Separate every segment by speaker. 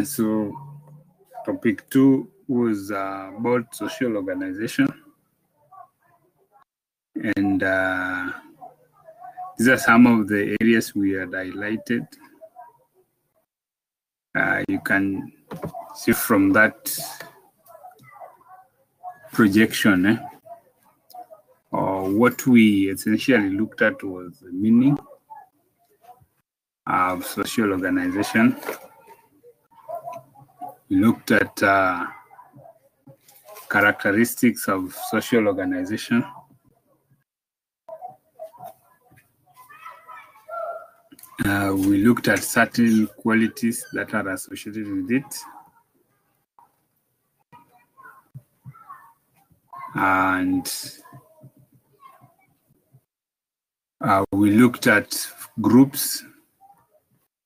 Speaker 1: So topic 2 was about social organization. And these are some of the areas we had highlighted. You can see from that projection, or what we essentially looked at was the meaning of social organization. We looked at characteristics of social organization. We looked at certain qualities that are associated with it. And we looked at groups,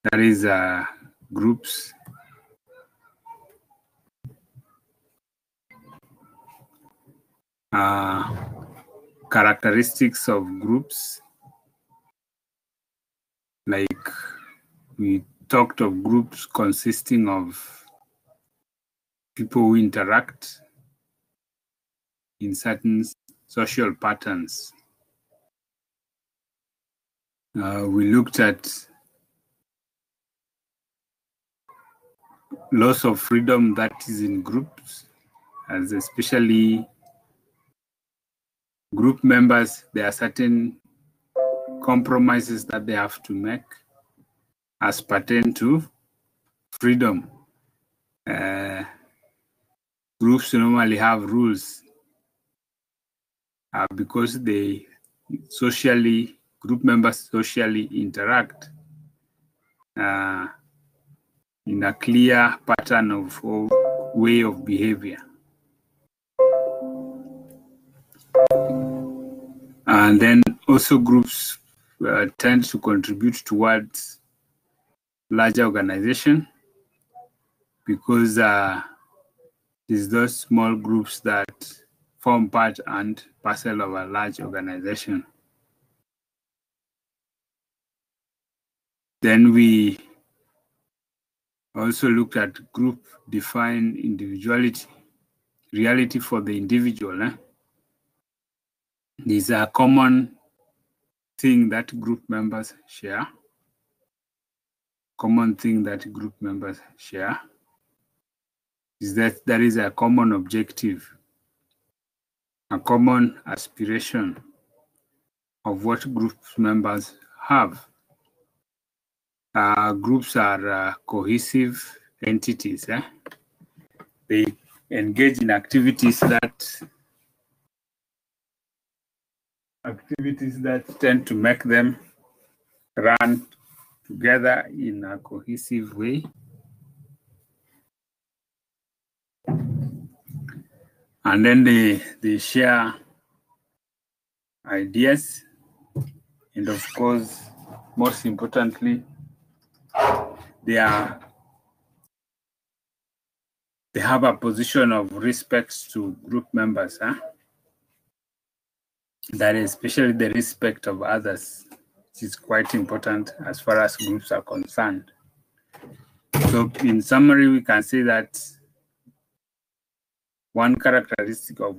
Speaker 1: that is groups. Characteristics of groups, like we talked of groups consisting of people who interact in certain social patterns. We looked at loss of freedom that is in groups, as especially group members, there are certain compromises that they have to make as pertain to freedom. Groups normally have rules because they group members socially interact in a clear pattern of way of behavior. And then also groups tend to contribute towards larger organization, because it's those small groups that form part and parcel of a large organization. Then we also looked at group defined individuality, reality for the individual. These are common thing that group members share. Common thing that group members share is that there is a common objective, a common aspiration of what group members have. Groups are cohesive entities. They engage in activities that tend to make them run together in a cohesive way. And then they share ideas, and of course, most importantly, they have a position of respect to group members. That is especially the respect of others, which is quite important as far as groups are concerned. So in summary, we can say that one characteristic of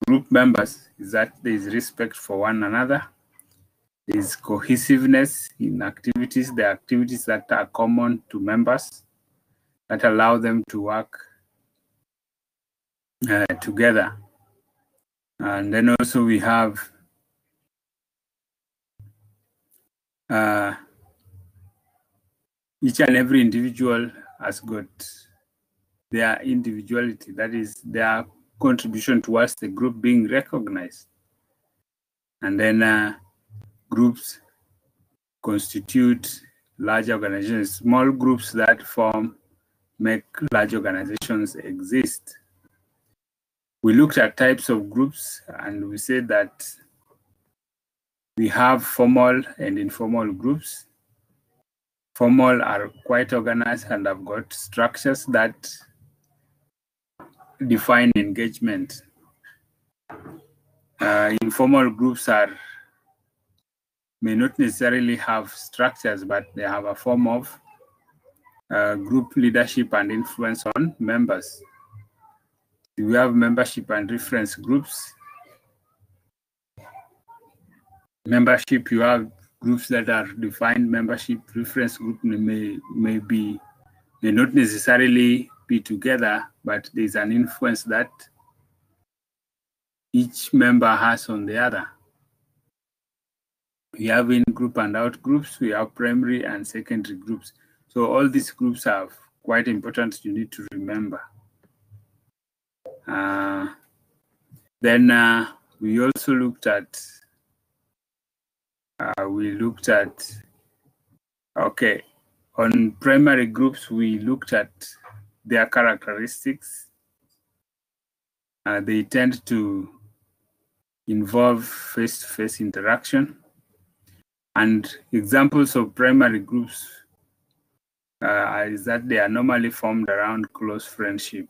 Speaker 1: group members is that there is respect for one another. There is cohesiveness in activities, the activities that are common to members that allow them to work together. And then also we have each and every individual has got their individuality, that is their contribution towards the group being recognized. And then groups constitute large organizations. Small groups that make large organizations exist. We looked at types of groups, and we said that we have formal and informal groups. Formal are quite organized and have got structures that define engagement. Informal groups may not necessarily have structures, but they have a form of group leadership and influence on members. We have membership and reference groups. Membership, you have groups that are defined membership. Reference group may not necessarily be together, but there's an influence that each member has on the other. We have in-group and out-groups. We have primary and secondary groups. So all these groups are quite important. You need to remember. Then we also looked at, okay, on primary groups, we looked at their characteristics. They tend to involve face-to-face interaction. And examples of primary groups is that they are normally formed around close friendship.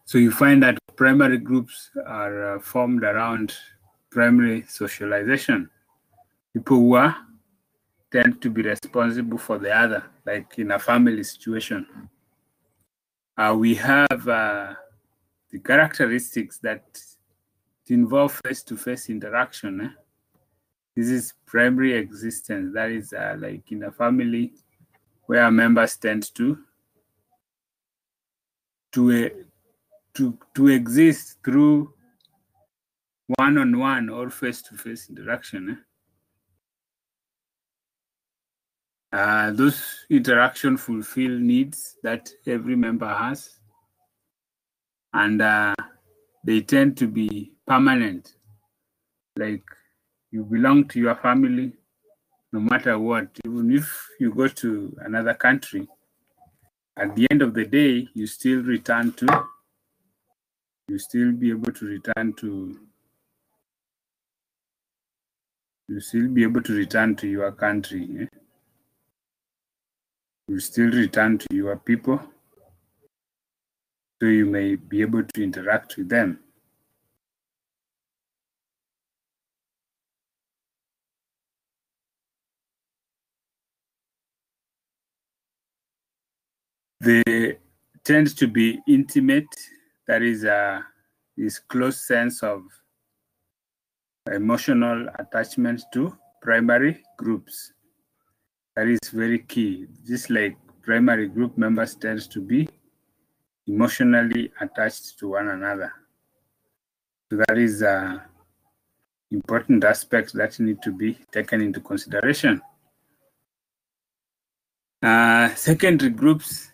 Speaker 1: So you find that primary groups are formed around primary socialization. People who tend to be responsible for the other, like in a family situation. We have the characteristics that involve face-to-face interaction. This is primary existence. That is like in a family where members tend to exist through one-on-one or face-to-face interaction. Those interactions fulfill needs that every member has, and they tend to be permanent. Like you belong to your family no matter what. Even if you go to another country, at the end of the day, you still be able to return to your country. You still return to your people, so you may be able to interact with them. They tend to be intimate. That is this close sense of emotional attachment to primary groups. That is very key. Just like primary group members tend to be emotionally attached to one another. So that is an important aspect that need to be taken into consideration. Secondary groups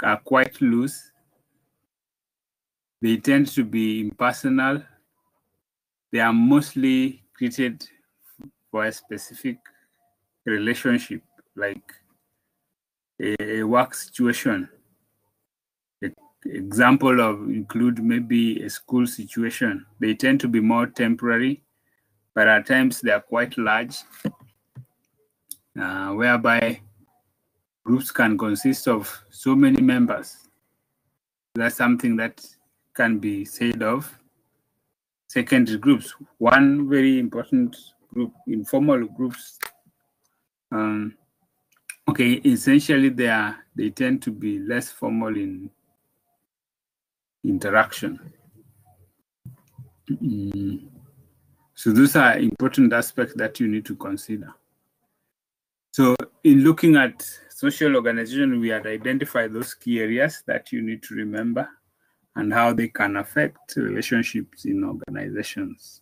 Speaker 1: are quite loose. They tend to be impersonal. They are mostly created for a specific relationship, like a work situation. Example of include maybe a school situation. They tend to be more temporary, but at times they are quite large, whereby groups can consist of so many members. That's something that can be said of secondary groups. One very important group, informal groups. Okay, essentially they tend to be less formal in interaction. So those are important aspects that you need to consider. So in looking at social organization, we had identified those key areas that you need to remember and how they can affect relationships in organizations.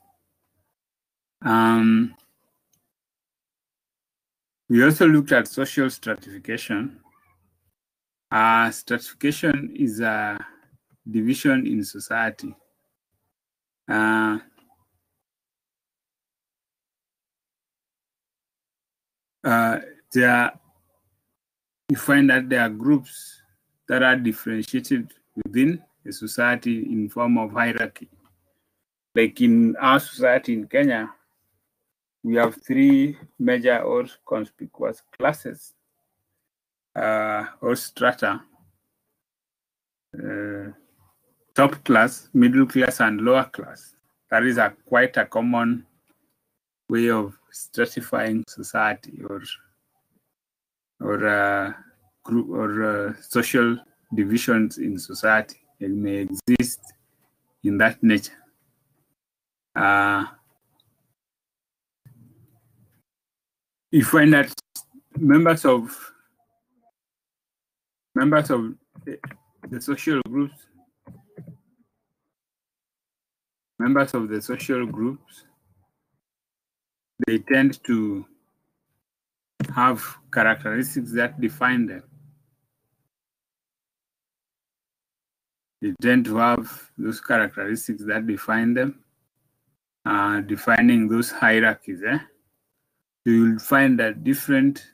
Speaker 1: We also looked at social stratification. Stratification is a division in society. You find that there are groups that are differentiated within a society in form of hierarchy. Like in our society in Kenya, we have three major or conspicuous classes or strata. top class, middle class, and lower class. That is quite a common way of stratifying society or group or social divisions in society. It may exist in that nature. You find that members of the social groups, they tend to have characteristics that define them. They tend to have those characteristics that define them, defining those hierarchies. So you'll find that different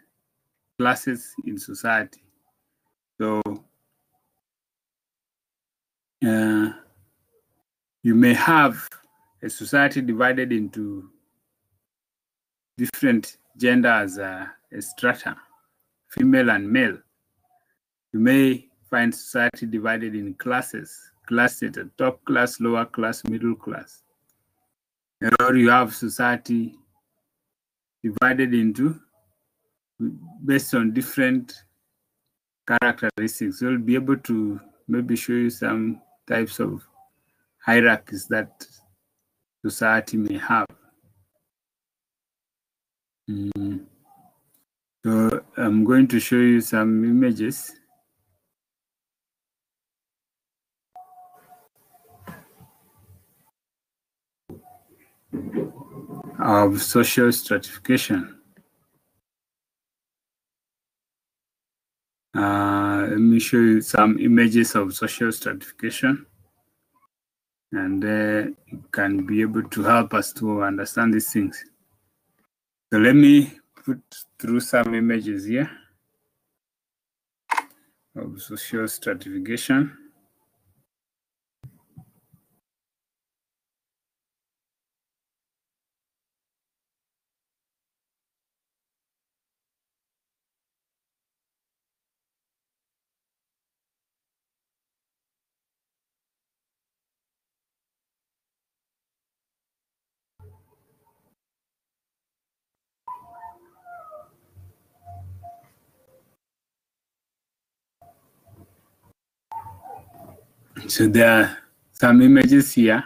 Speaker 1: classes in society. So you may have a society divided into different genders, a strata, female and male. You may find society divided in classes, class status, top class, lower class, middle class. Or you have society divided into based on different characteristics. So you'll be able to maybe show you some types of hierarchies that society may have. So I'm going to show you some images. Of social stratification. Let me show you some images of social stratification, and it can be able to help us to understand these things. So let me put through some images here of social stratification. So there are some images here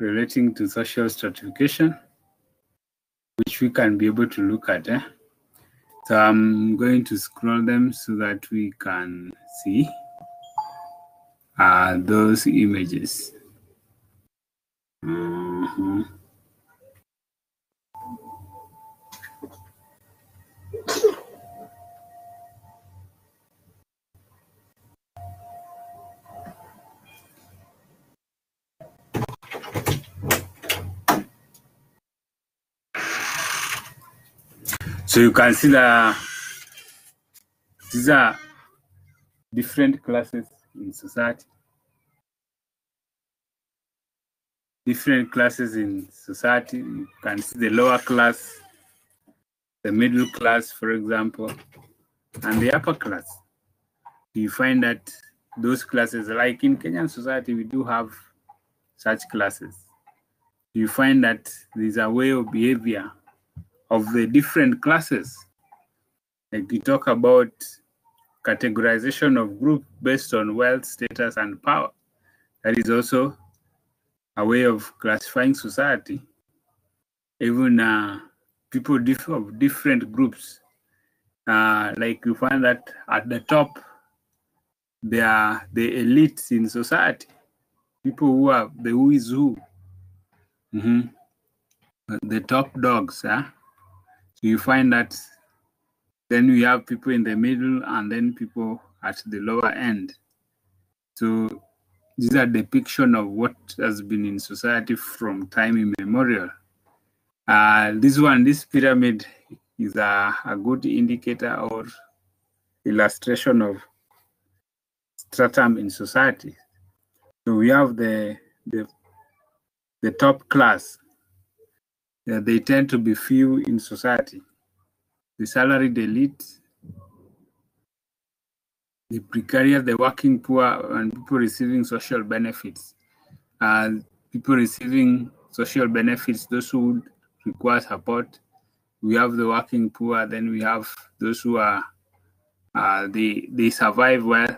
Speaker 1: relating to social stratification, which we can be able to look at. So I'm going to scroll them so that we can see those images. So you can see that these are different classes in society. Different classes in society. You can see the lower class, the middle class, for example, and the upper class. You find that those classes, like in Kenyan society, we do have such classes. You find that there's a way of behavior of the different classes. Like we talk about categorization of group based on wealth, status, and power. That is also a way of classifying society. Even people of different groups, like you find that at the top, they are the elites in society, people who are the who is who, the top dogs. So you find that then we have people in the middle and then people at the lower end. So these are depiction of what has been in society from time immemorial. This pyramid is a good indicator or illustration of stratum in society. So we have the top class. They tend to be few in society. The salaried elite, the precarious, the working poor, and people receiving social benefits. People receiving social benefits, those who would require support. We have the working poor, then we have those who are, they survive well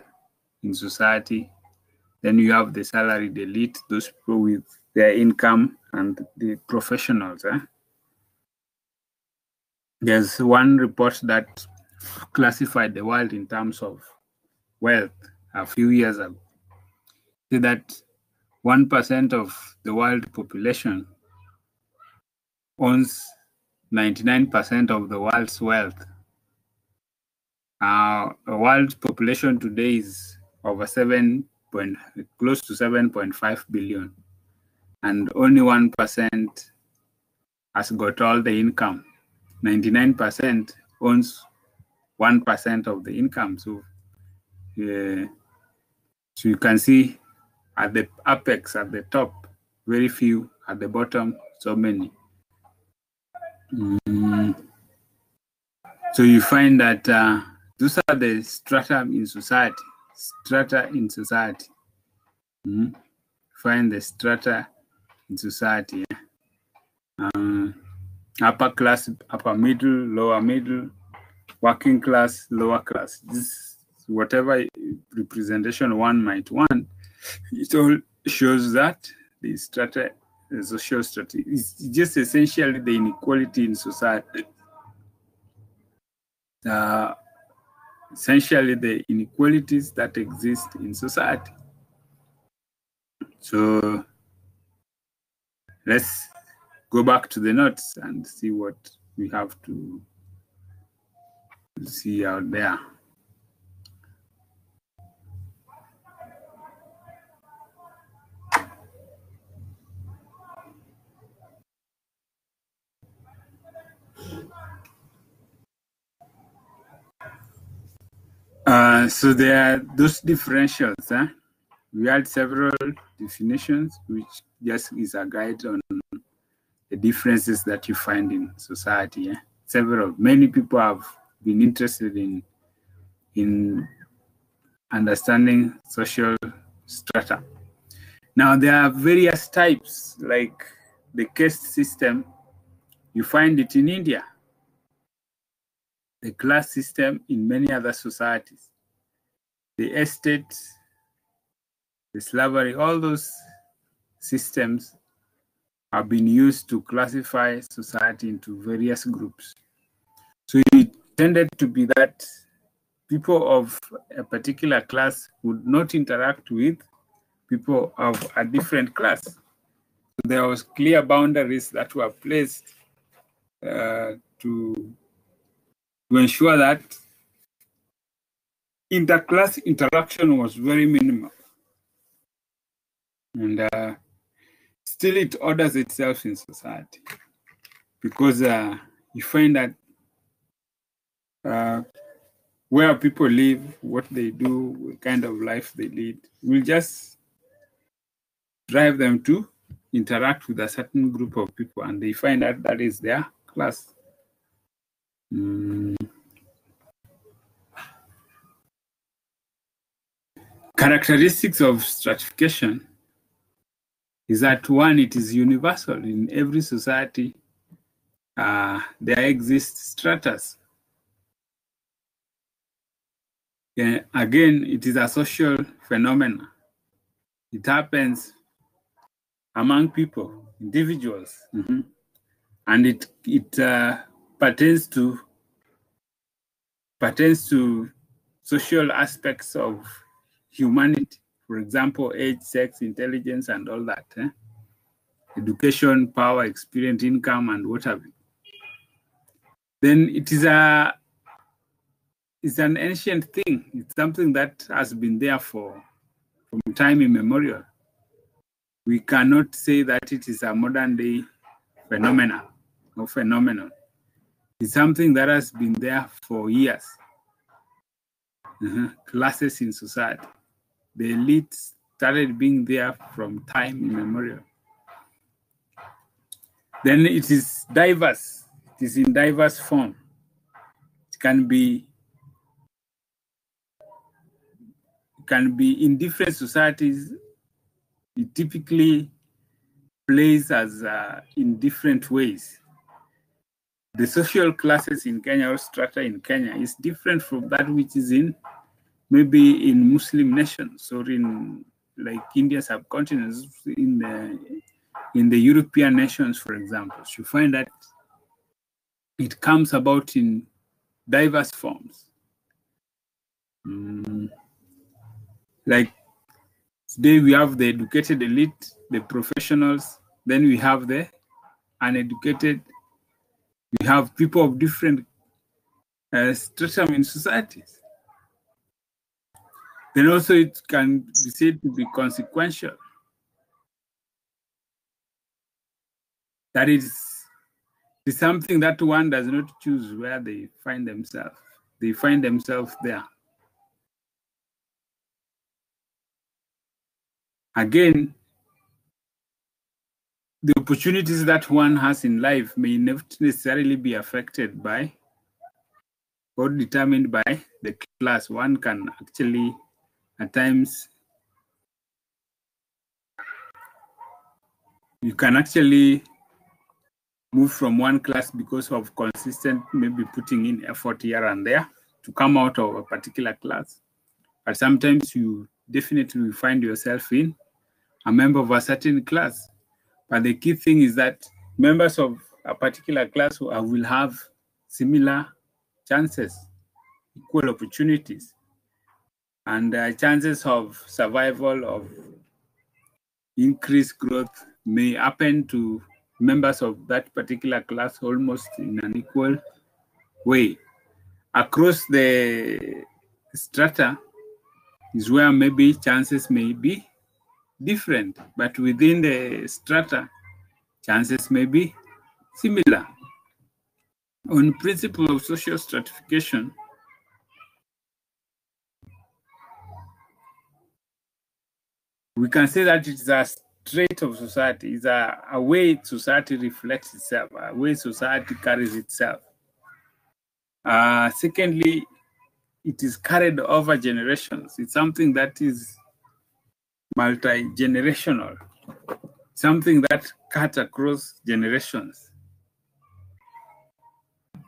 Speaker 1: in society. Then you have the salaried elite, those people with their income, and the professionals. There's one report that classified the world in terms of wealth a few years ago. Say that 1% of the world population owns 99% of the world's wealth. The world population today is over close to 7.5 billion, and only 1% has got all the income. 99% owns 1% of the income. So you can see at the apex, at the top, very few, at the bottom, so many. So you find that those are the strata in society. Strata in society. Find the strata in society. Upper class, upper middle, lower middle, working class, lower class. This, whatever representation one might want, it all shows that the strata, the social strata, is just essentially the inequality in society. Essentially the inequalities that exist in society. So let's go back to the notes and see what we have to see out there. So there are those differentials. We had several definitions, which just is a guide on the differences that you find in society. Many people have been interested in understanding social strata. Now there are various types, like the caste system. You find it in India, the class system in many other societies, the estate, the slavery, all those systems have been used to classify society into various groups. So it tended to be that people of a particular class would not interact with people of a different class. So there was clear boundaries that were placed to ensure that interclass interaction was very minimal. And still it orders itself in society, because you find that where people live, what they do, what kind of life they lead, will just drive them to interact with a certain group of people, and they find that that is their class. Characteristics of stratification is that, one, it is universal. In every society, there exist stratas. Again, it is a social phenomenon. It happens among people, individuals, and it pertains to social aspects of humanity. For example, age, sex, intelligence, and all that. Education, power, experience, income, and what have you. Then it is it's an ancient thing. It's something that has been there from time immemorial. We cannot say that it is a modern day phenomenon. It's something that has been there for years. Classes in society. The elite started being there from time immemorial. Then it is diverse. It is in diverse form. It can be can be in different societies. It typically plays as in different ways. The social classes in Kenya or strata in Kenya is different from that which is in maybe in Muslim nations or in like India subcontinent, in the European nations, for example. You find that it comes about in diverse forms. Like today we have the educated elite, the professionals, then we have the uneducated, we have people of different stratum in societies. Then also it can be said to be consequential. That is something that one does not choose where they find themselves. They find themselves there. Again, the opportunities that one has in life may not necessarily be affected by or determined by the class. One can actually, at times, you can actually move from one class because of consistent, maybe putting in effort here and there to come out of a particular class. But sometimes you definitely will find yourself in a member of a certain class. But the key thing is that members of a particular class will have similar chances, equal opportunities, and chances of survival, of increased growth may happen to members of that particular class almost in an equal way. Across the strata is where maybe chances may be different, but within the strata, chances may be similar. On principle of social stratification, we can say that it's a trait of society, it's a way society reflects itself, a way society carries itself. Secondly, it is carried over generations. It's something that is multi-generational, something that cuts across generations.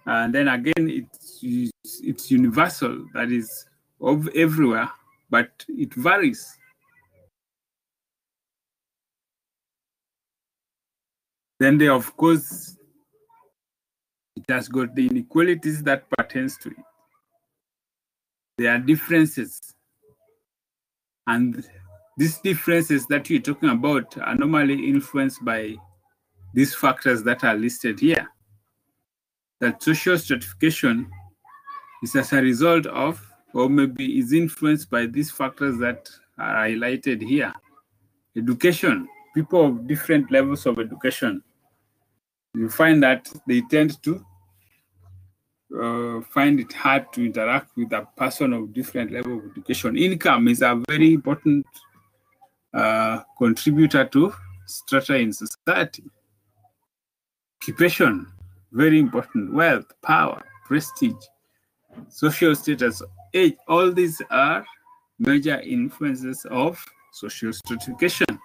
Speaker 1: And then again, it's universal, that is everywhere, but it varies. Then there, of course, it has got the inequalities that pertains to it. There are differences. And these differences that you're talking about are normally influenced by these factors that are listed here. That social stratification is as a result of, or maybe is influenced by these factors that are highlighted here. Education, people of different levels of education, you find that they tend to find it hard to interact with a person of different level of education. Income is a very important contributor to strata in society. Occupation, very important. Wealth, power, prestige, social status, age, all these are major influences of social stratification.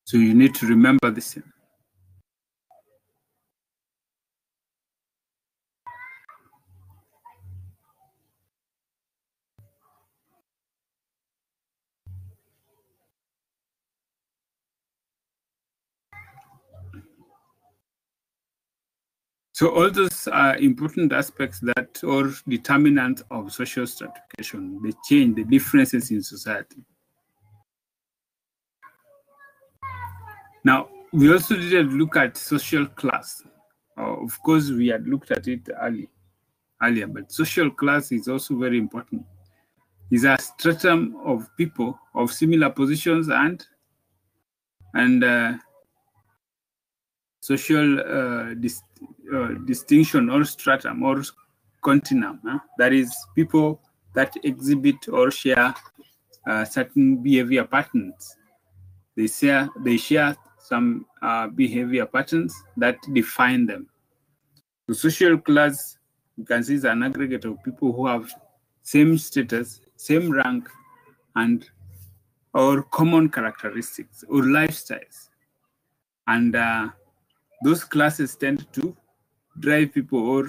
Speaker 1: So you need to remember this. So all those are important aspects that or determinants of social stratification, the change, the differences in society. Now, we also didn't look at social class. Of course, we had looked at it earlier, but social class is also very important. It's a stratum of people of similar positions and social distinction or stratum or continuum. That is, people that exhibit or share certain behavior patterns. They share some behavior patterns that define them. The social class, you can see, is an aggregate of people who have same status, same rank, and or common characteristics or lifestyles. And those classes tend to drive people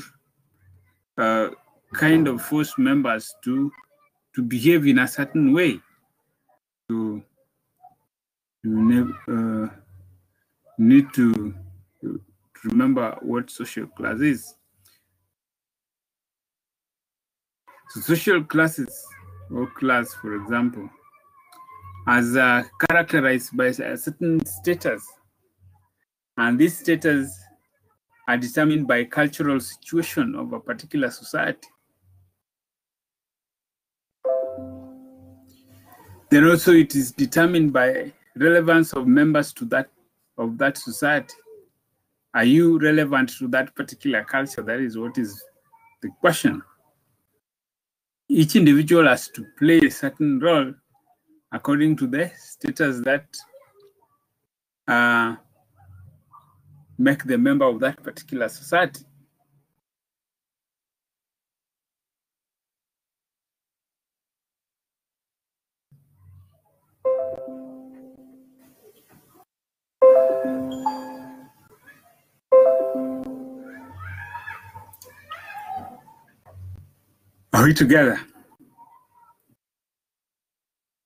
Speaker 1: or kind of force members to behave in a certain way. So you need to remember what social class is. So social classes or class, for example, as characterized by a certain status. And these status are determined by cultural situation of a particular society. Then also it is determined by relevance of members to that society. Are you relevant to that particular culture? That is what is the question. Each individual has to play a certain role according to the status that make the member of that particular society. Are we together?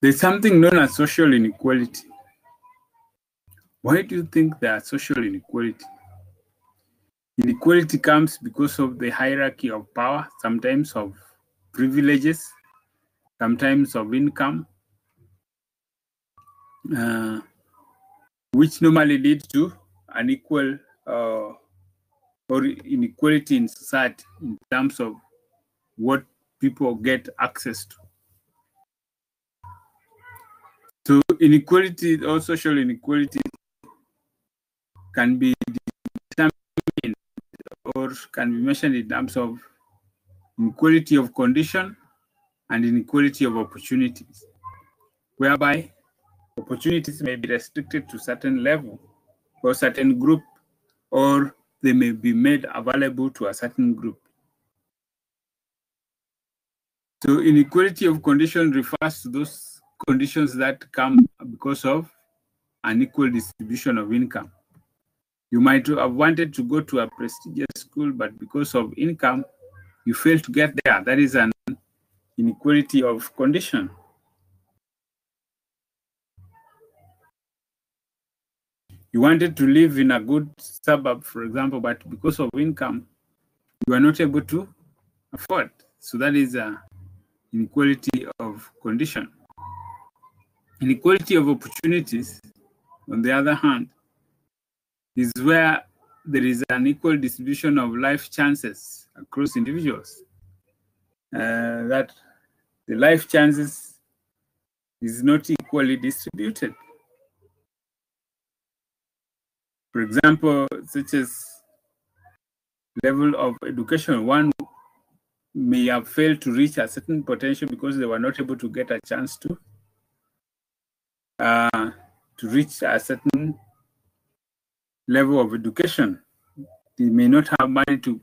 Speaker 1: There's something known as social inequality. Why do you think there are social inequality? Inequality comes because of the hierarchy of power, sometimes of privileges, sometimes of income, which normally lead to unequal or inequality in society in terms of what people get access to. So inequality or social inequality can be determined or can be measured in terms of inequality of condition and inequality of opportunities, whereby opportunities may be restricted to certain level or certain group, or they may be made available to a certain group. So inequality of condition refers to those conditions that come because of unequal distribution of income. You might have wanted to go to a prestigious school, but because of income, you fail to get there. That is an inequality of condition. You wanted to live in a good suburb, for example, but because of income, you are not able to afford. So that is an inequality of condition. Inequality of opportunities, on the other hand, is where there is an equal distribution of life chances across individuals. That the life chances is not equally distributed. For example, such as level of education, one may have failed to reach a certain potential because they were not able to get a chance to reach a certain level of education. They may not have money to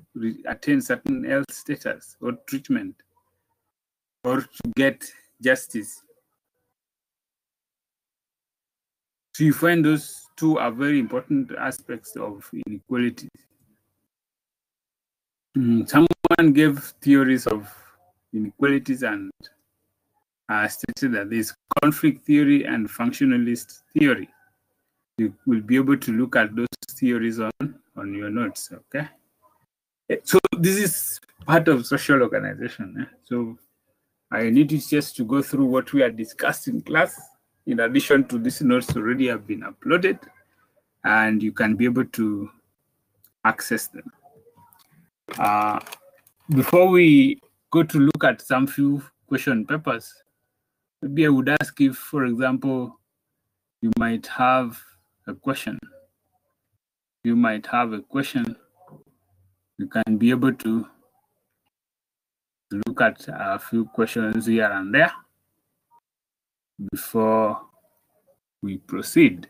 Speaker 1: attain certain health status or treatment or to get justice. So you find those two are very important aspects of inequality. Someone gave theories of inequalities and stated that there's conflict theory and functionalist theory. You will be able to look at those theories on your notes, okay? So this is part of social organization. So I need you just to go through what we had discussed in class. In addition to these notes already have been uploaded, and you can be able to access them. Before we go to look at some few question papers, maybe I would ask if, for example, you might have a question. You might have a question. You can be able to look at a few questions here and there before we proceed.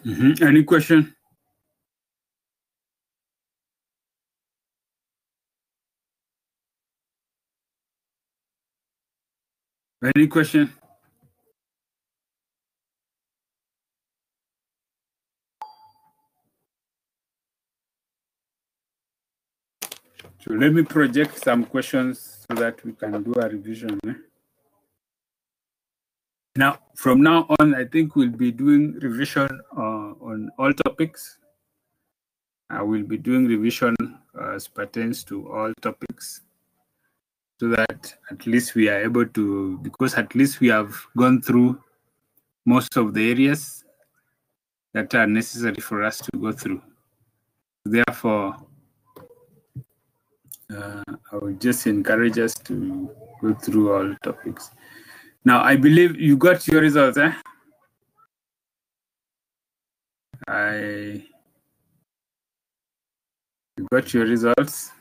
Speaker 1: Any question? Any question? So let me project some questions so that we can do a revision. Now, from now on, I think we'll be doing revision on all topics. I will be doing revision as pertains to all topics, so that at least we are able to, because at least we have gone through most of the areas that are necessary for us to go through. Therefore, I would just encourage us to go through all topics. Now, I believe you got your results, eh? You got your results.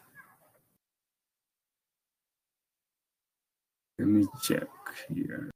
Speaker 1: Let me check here.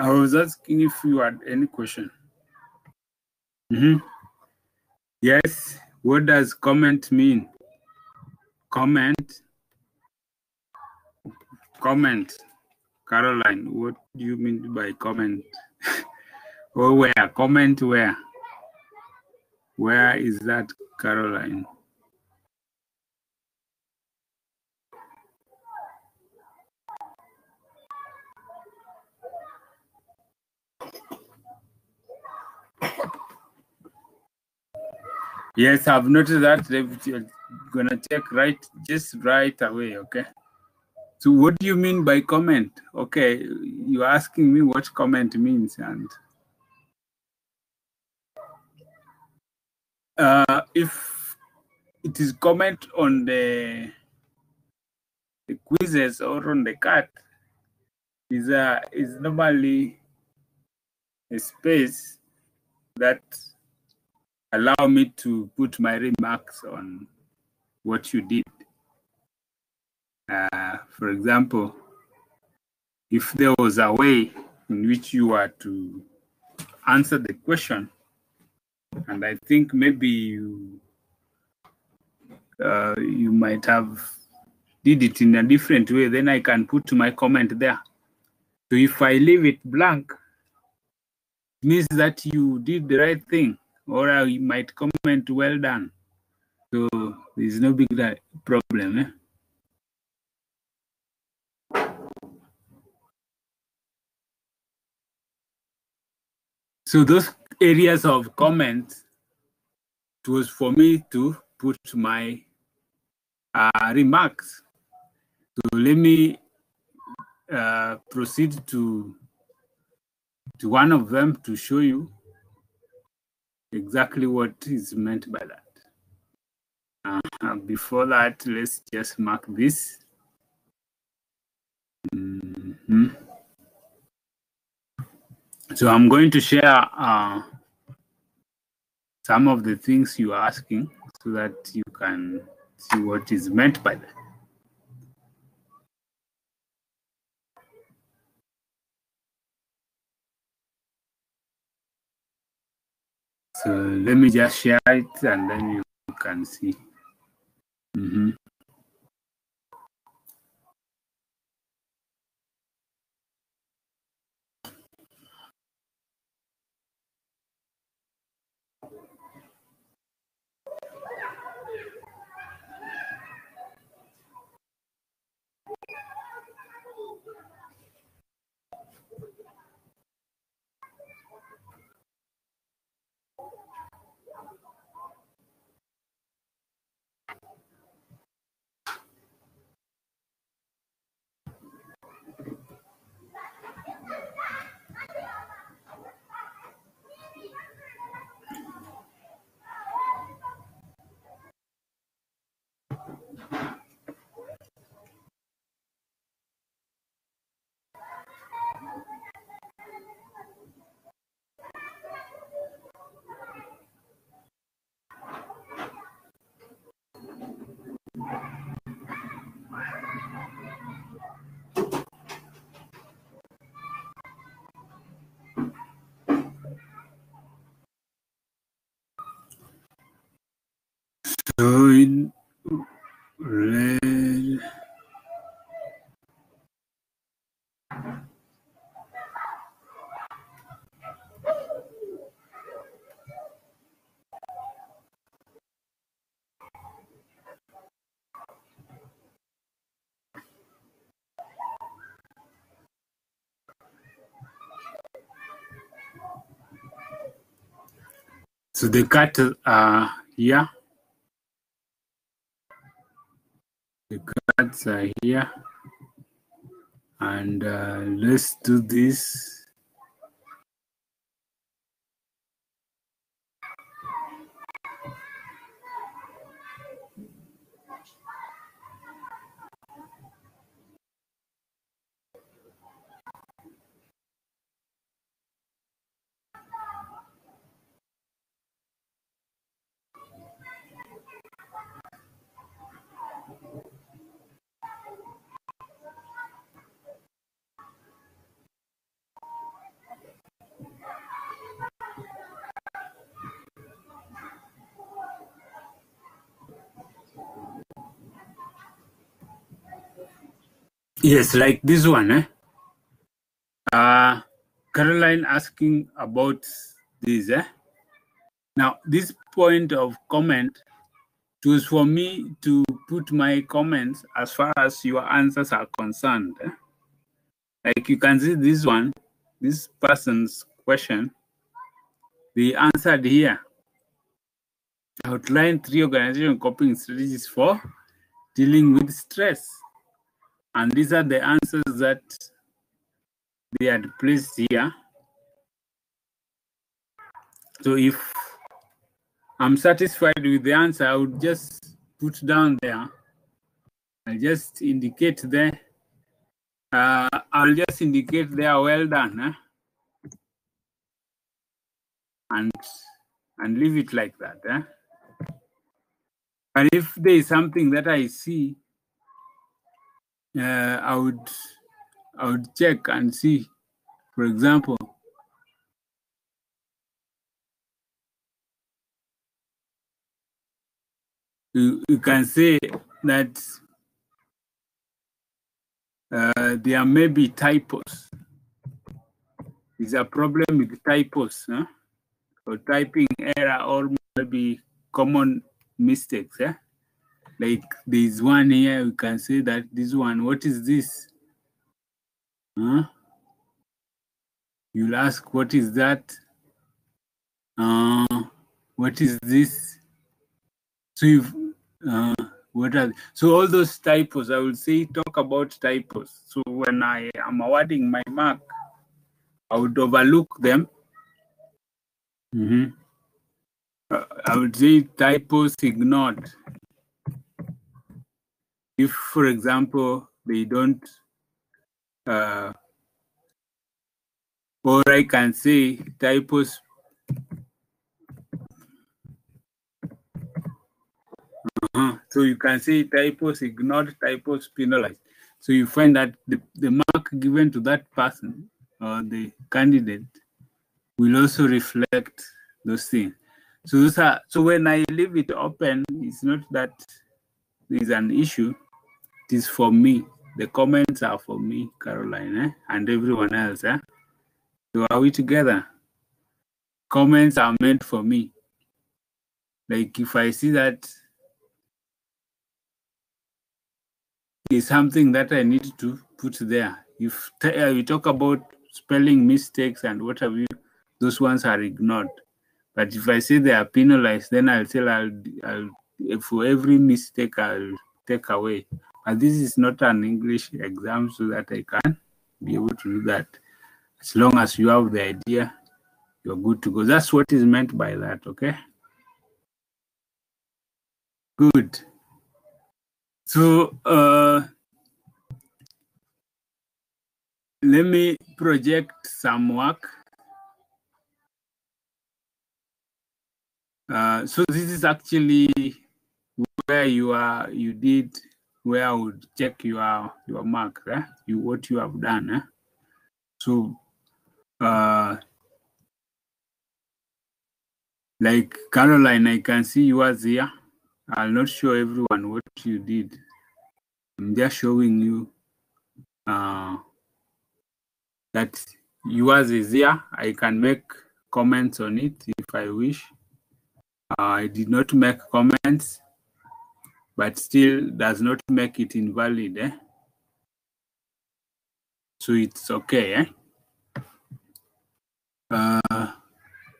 Speaker 1: I was asking if you had any question. Yes, what does comment mean? Comment. Caroline, what do you mean by comment? Or where? Comment where? Where is that, Caroline? Yes, I've noticed that. You're gonna check just right away, okay? So what do you mean by comment? Okay, you're asking me what comment means, and if it is comment on the quizzes or on the card, is normally a space that allow me to put my remarks on what you did. For example, if there was a way in which you were to answer the question, and I think maybe you might have did it in a different way, then I can put my comment there. So if I leave it blank, it means that you did the right thing, or I might comment well done. So there's no big problem. Eh? So those areas of comment, it was for me to put my remarks. So let me proceed to one of them to show you exactly what is meant by that. Before that, let's just mark this. So I'm going to share some of the things you are asking so that you can see what is meant by that. So let me just share it and then you can see. So the cats are here. The cats are here. And let's do this. Yes, like this one. Caroline asking about this. Now, this point of comment, it was for me to put my comments as far as your answers are concerned. Like you can see this one, this person's question, they answered here. Outline 3 organizational coping strategies for dealing with stress. And these are the answers that they had placed here. So if I'm satisfied with the answer, I would just put down there. I'll just indicate there. I'll just indicate there, well done. And leave it like that. But if there is something that I see, I would check and see. For example, you can say that there may be typos. There's a problem with typos, or typing error, or maybe common mistakes. Like there's one here, we can say that this one, what is this? You'll ask, what is that? What is this? So if so all those typos, I will say talk about typos. So when I am awarding my mark, I would overlook them. I would say typos ignored. If, for example, they don't, or I can say typos. So you can say typos ignored, typos penalized. So you find that the mark given to that person or the candidate will also reflect those things. So when I leave it open, it's not that there's an issue. It is for me. The comments are for me, Caroline, and everyone else. So are we together? Comments are meant for me. Like if I see that is something that I need to put there. If we talk about spelling mistakes and what have you, those ones are ignored. But if I say they are penalized, then I'll say I'll for every mistake I'll take away. But this is not an English exam, so that I can be able to do that. As long as you have the idea, you're good to go. That's what is meant by that, okay? Good. So let me project some work. So this is actually where where I would check your mark, what you have done. So like Caroline, I can see yours here. I'll not show everyone what you did. I'm just showing you that yours is here. I can make comments on it if I wish. I did not make comments, but still does not make it invalid. So it's okay.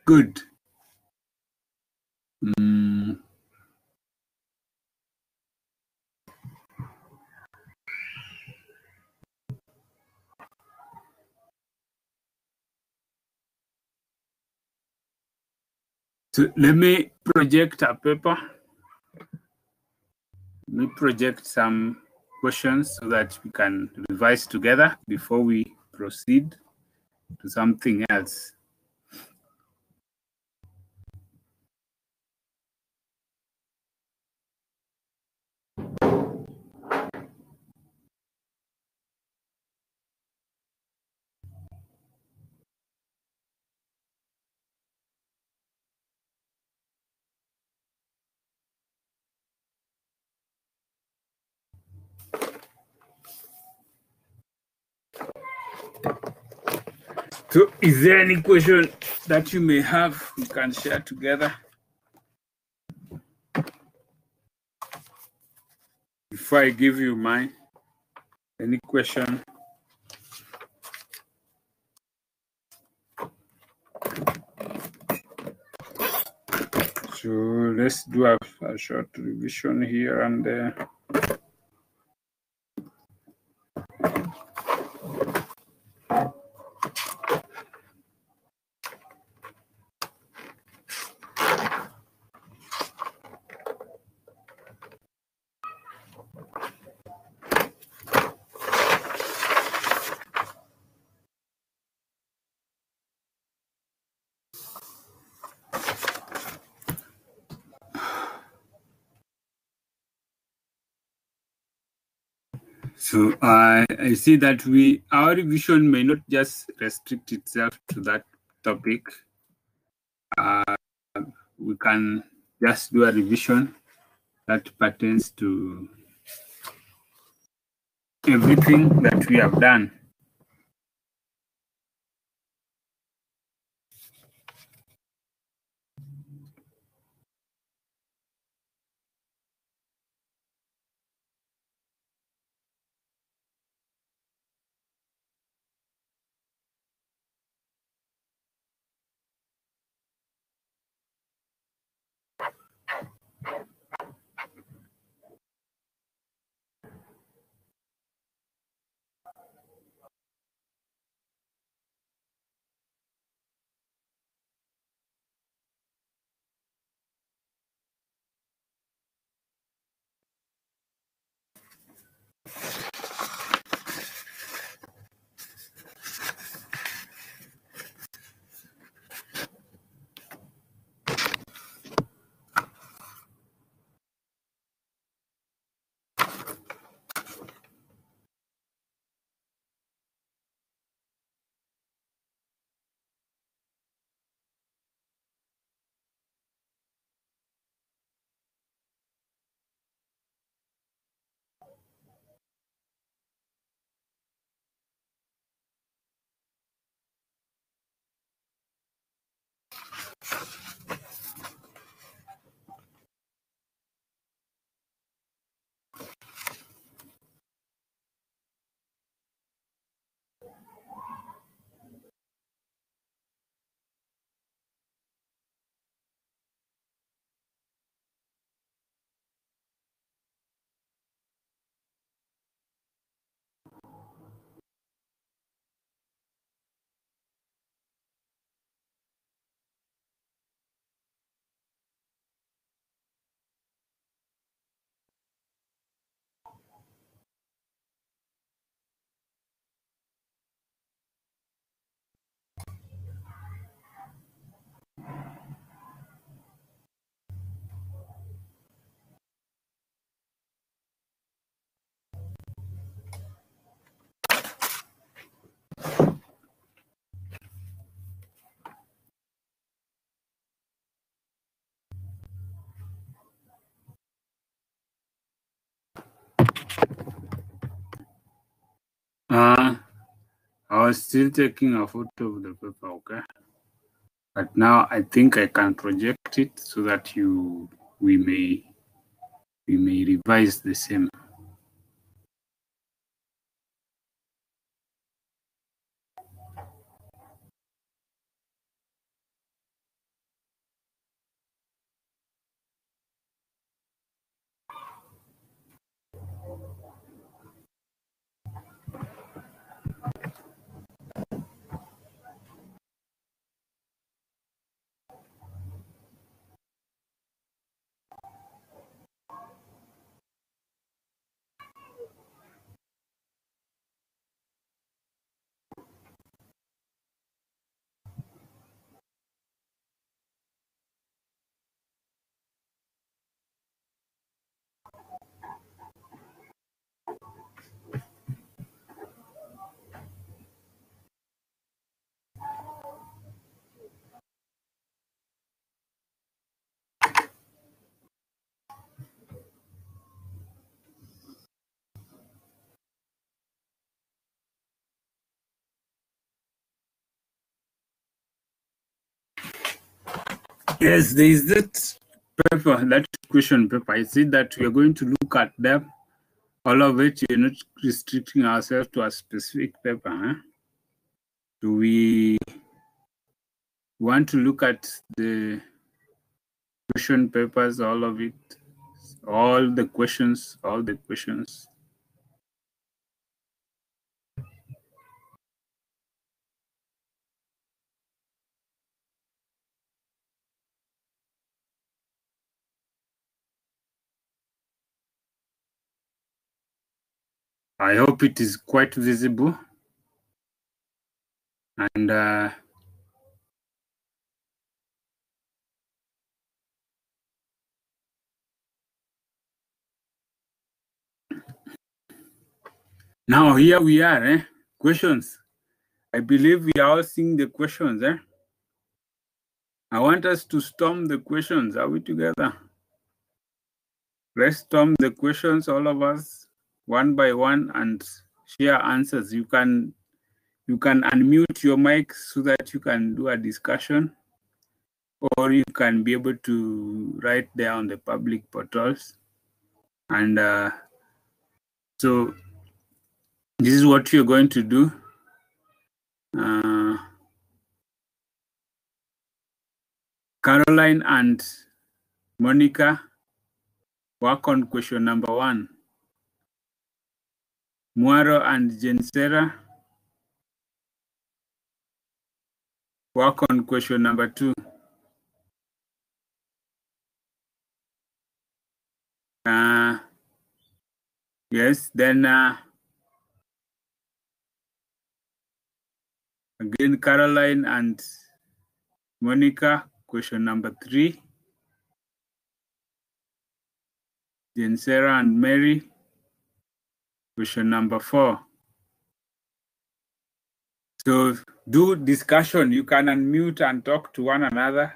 Speaker 1: Good. So let me project a paper. Let me project some questions so that we can revise together before we proceed to something else. So is there any question that you may have we can share together? Before I give you mine, any question? So let's do a short revision here and there. So I see that our revision may not just restrict itself to that topic. We can just do a revision that pertains to everything that we have done. I was still taking a photo of the paper, okay? But now I think I can project it so that we may revise the same. Yes, there is that paper, that question paper. I see that we are going to look at them. All of it, you're not restricting ourselves to a specific paper. Huh? Do we want to look at the question papers, all of it, all the questions, I hope it is quite visible. And now here we are, questions. I believe we are all seeing the questions. I want us to storm the questions. Are we together? Let's storm the questions, all of us, one by one, and share answers. You can unmute your mic so that you can do a discussion, or you can be able to write there on the public portals. And so this is what you're going to do. Caroline and Monica work on question number 1. Muaro and Jensera work on question number 2. Yes, then again Caroline and Monica, question number 3. Jensera and Mary, question number 4. So do discussion. You can unmute and talk to one another.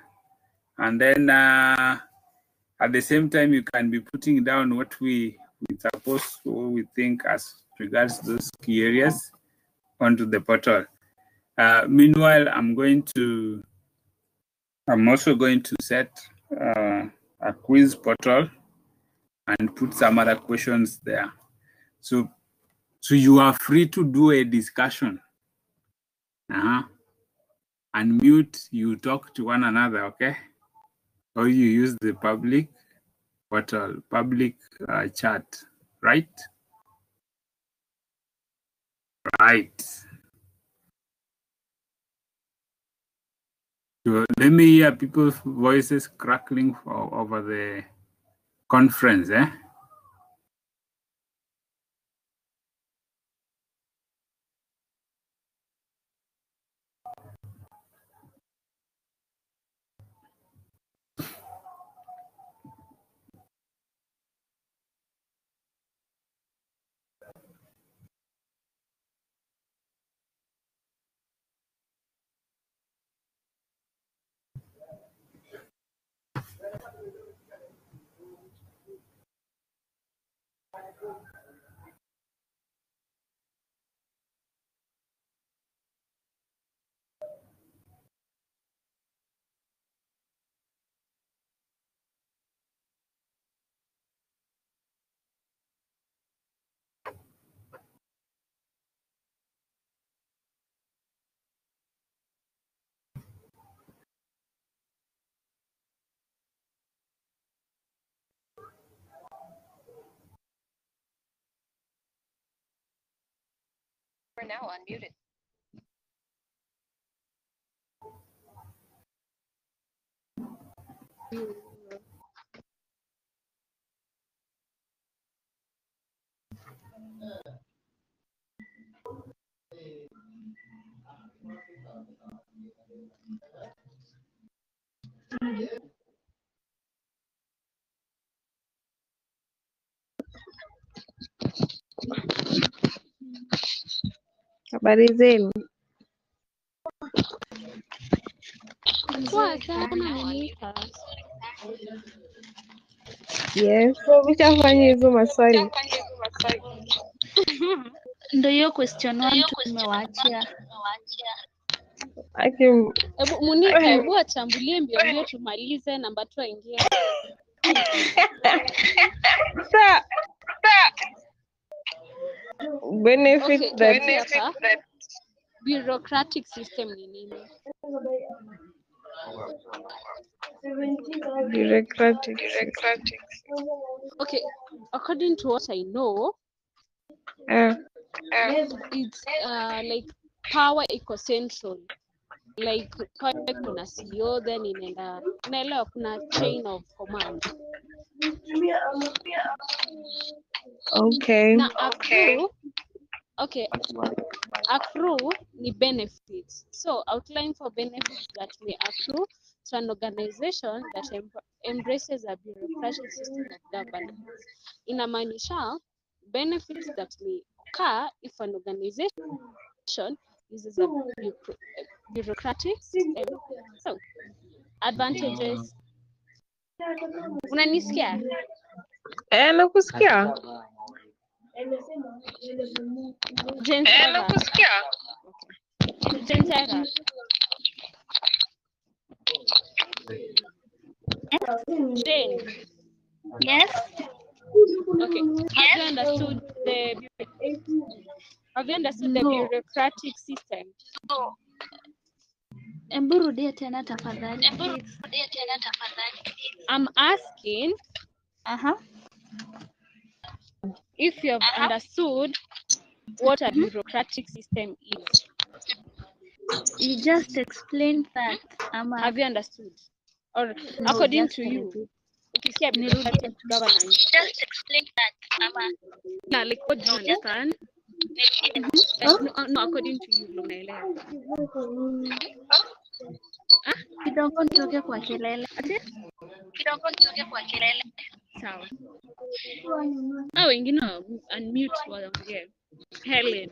Speaker 1: And then at the same time, you can be putting down what we suppose or we think as regards those key areas onto the portal. Meanwhile, I'm also going to set a quiz portal and put some other questions there. So you are free to do a discussion. Unmute, you talk to one another, okay? Or you use the public portal, public chat, right? Right. So let me hear people's voices crackling over the conference,
Speaker 2: We're now unmuted.
Speaker 3: Habari zenu? Yes, so umeshafanya hizo maswali?
Speaker 2: Ndio hiyo question 1 tumewaachia.
Speaker 4: Hebu Monica, hebu achambulie mbio mbio tumalize namba 2 aingie.
Speaker 3: Sa benefit
Speaker 4: Okay,
Speaker 3: that
Speaker 4: tuanzie hapa. Bureaucratic system ni nini?
Speaker 3: bureaucratic.
Speaker 4: Okay, according to what I know, it's like power iko central. Like pale kuna CEO, then inaenda unaelewa, kuna chain of command.
Speaker 3: Okay.
Speaker 4: Na accrue ni benefits. So outline for benefits that may accrue to an organization that embraces a bureaucratic system of governance. Inamaanisha benefits that may occur if an organization uses a bureaucratic system. So advantages. Unanisikia?
Speaker 3: Nakusikia.
Speaker 4: Jensera. Jensera. Jane.
Speaker 2: Yes.
Speaker 4: Okay. Have you understood the bureaucratic system?
Speaker 2: Embu rudia tena tafadhali.
Speaker 4: I'm asking if you have understood what a bureaucratic system is.
Speaker 2: You just explained that.
Speaker 4: Have you understood? Or
Speaker 2: No,
Speaker 4: according
Speaker 2: just
Speaker 4: to you,
Speaker 2: repeat.
Speaker 4: ukisikia bureaucratic governance. You just explained that. Yeah, like what do you understand? No, according to you, unaelewa.
Speaker 2: Kidogo nitoke kwa kelele.
Speaker 4: Sawa. Wengine unmute waongee. Helen.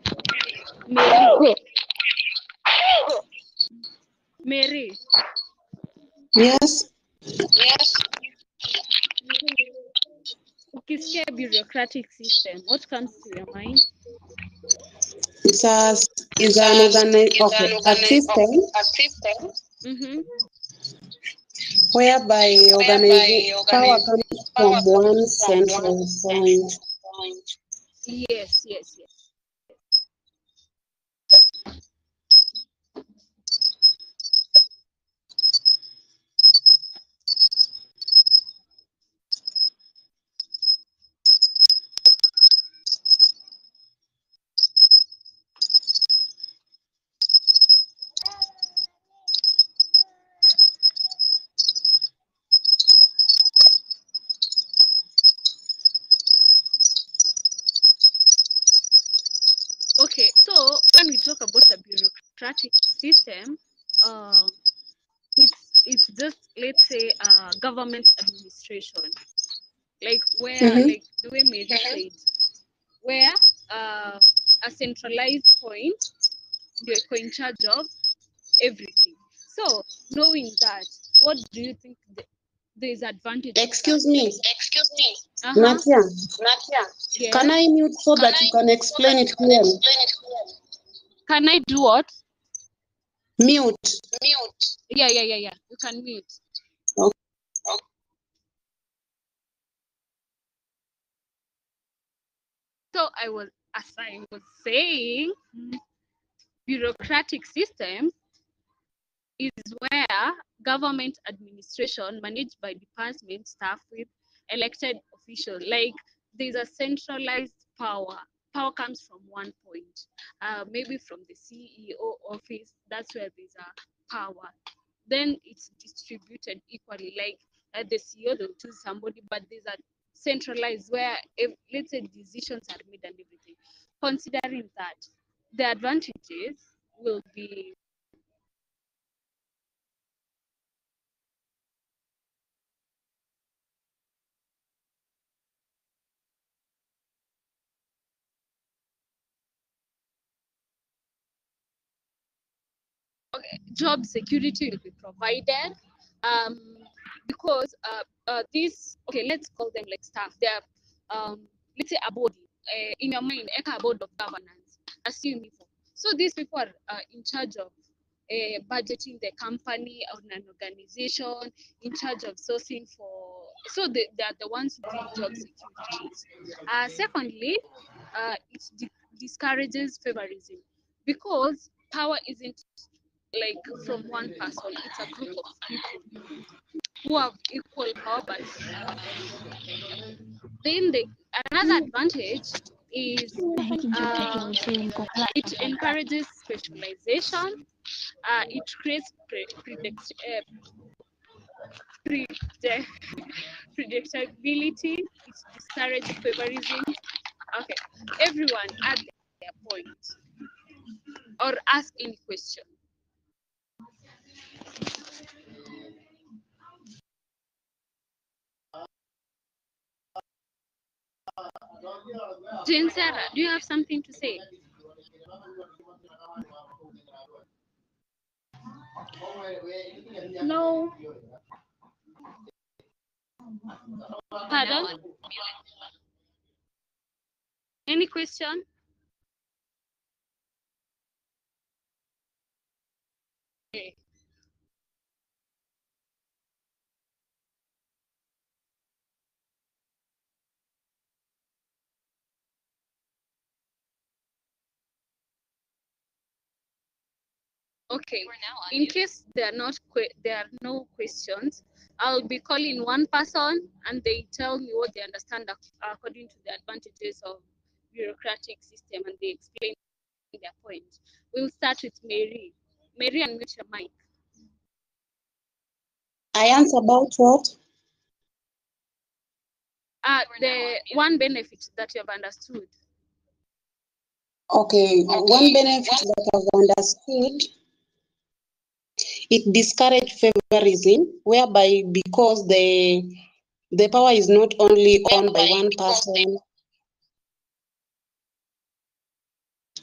Speaker 4: Mary.
Speaker 5: Yes.
Speaker 4: Ukisikia bureaucratic system, what comes to your mind?
Speaker 5: It's a system whereby power comes from one central point.
Speaker 4: Yes. Okay, so when we talk about a bureaucratic system, it's just, let's say, government administration, like where like the way Mary said, where a centralized point you're in charge of everything. So knowing that, what do you think there's advantage?
Speaker 5: Excuse me.
Speaker 4: Natia.
Speaker 5: Yes. Can I mute so that you can explain it clearly?
Speaker 4: Can I do what?
Speaker 5: Mute.
Speaker 4: Yeah. You can mute.
Speaker 5: Okay.
Speaker 4: So as I was saying, bureaucratic system is where government administration managed by department staff with elected officials. Like there's a centralized power. Power comes from one point, maybe from the CEO office. That's where there's a power. Then it's distributed equally. Like the CEO, they'll choose somebody, but there's a centralized where, let's say, decisions are made and everything. Considering that, the advantages will be job security will be provided, because these, okay, let's call them like staff. They're let's say a body, in your mind, a board of governance, assume. So these people are in charge of budgeting the company or an organization, in charge of sourcing for, so they are the ones who give job securities. Secondly, it discourages favorism, because power isn't like from one person, it's a group of people who have equal power, but then another advantage is it encourages specialization. It creates predictability. It discourages favorism. Okay, everyone add their point or ask any question. Jane Sarah, do you have something to say?
Speaker 2: No.
Speaker 4: Pardon? Any question? Okay. Okay, in case there are no questions, I'll be calling one person and they tell me what they understand according to the advantages of bureaucratic system, and they explain their point. We'll start with Mary. Mary, unmute your mic.
Speaker 5: I answer about what?
Speaker 4: The one benefit that you have understood.
Speaker 5: Okay, one benefit that I've understood, it discourages favorism, whereby because the power is not only owned by one person,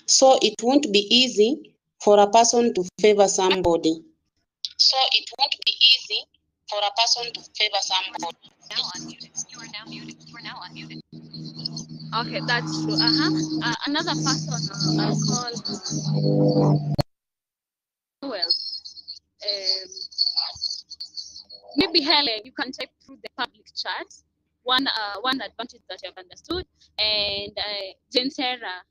Speaker 5: so it won't be easy for a person to favor somebody. So it won't be easy for a person to favor somebody.
Speaker 6: You are now muted. You are now unmuted.
Speaker 4: Okay, that's true. Another person I'll call. Well, maybe Helen, you can type through the public chat one advantage that you have understood, and Jane Sarah.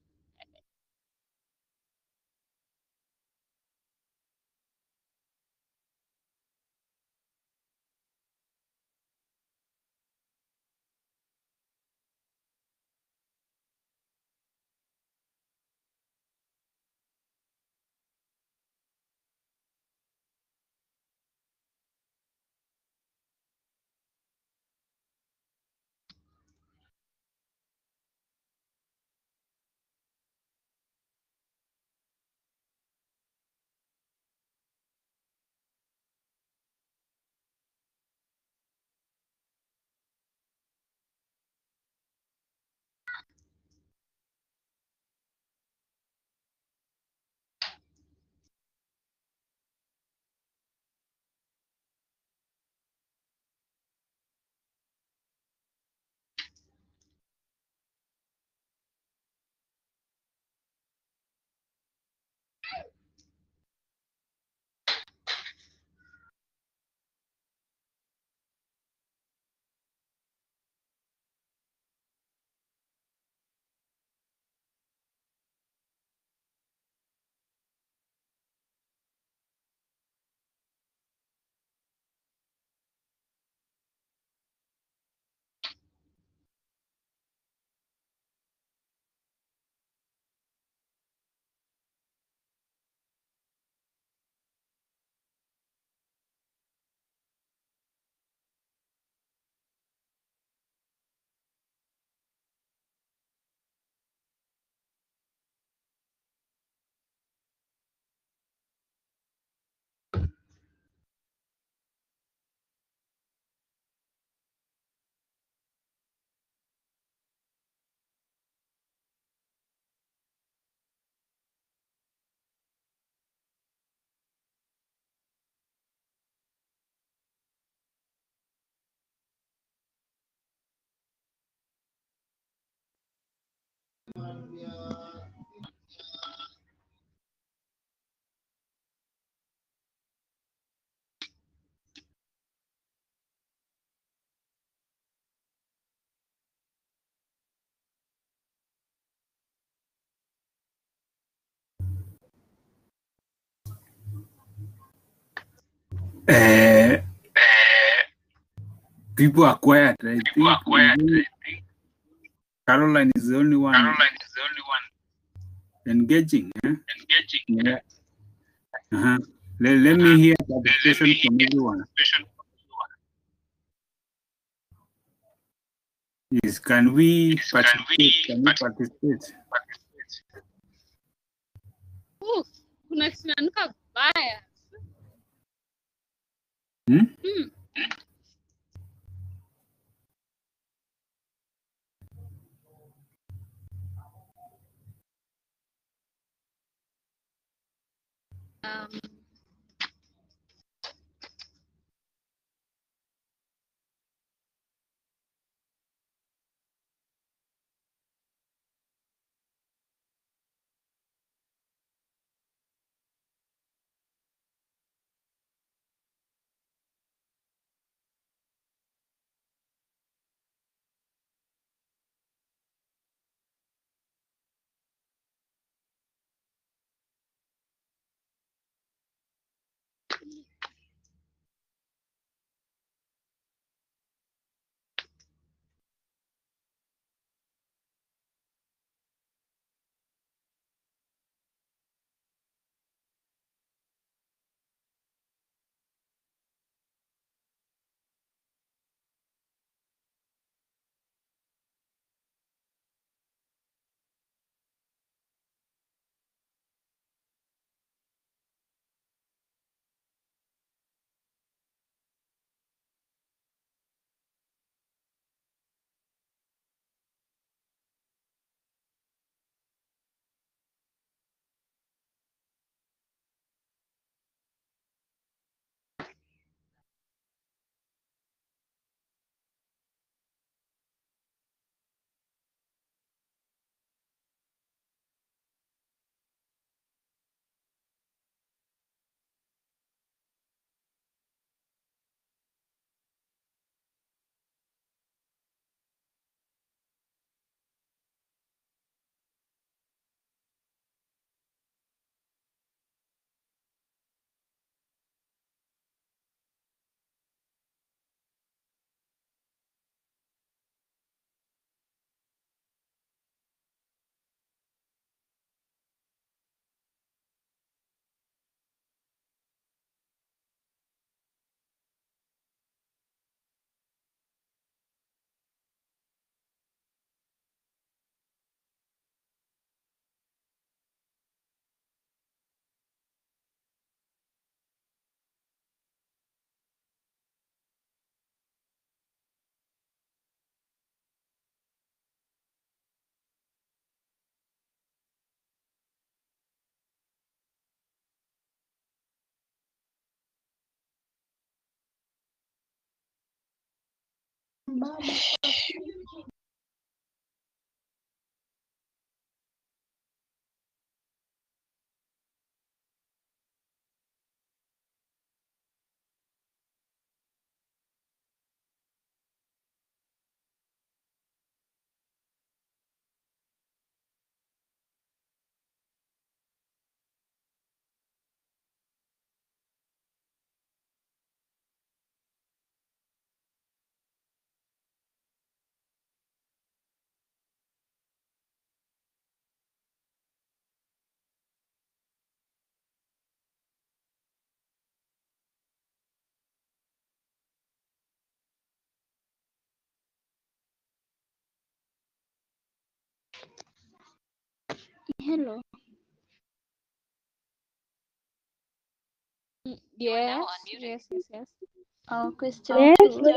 Speaker 1: People are quiet. I think Caroline is the only one engaging. Yeah. Let me hear participation from everyone. Yes, can we participate? Can we participate?
Speaker 4: Kuna kinanuka vibaya.
Speaker 2: Hello.
Speaker 4: Yes, yes.
Speaker 2: Question two.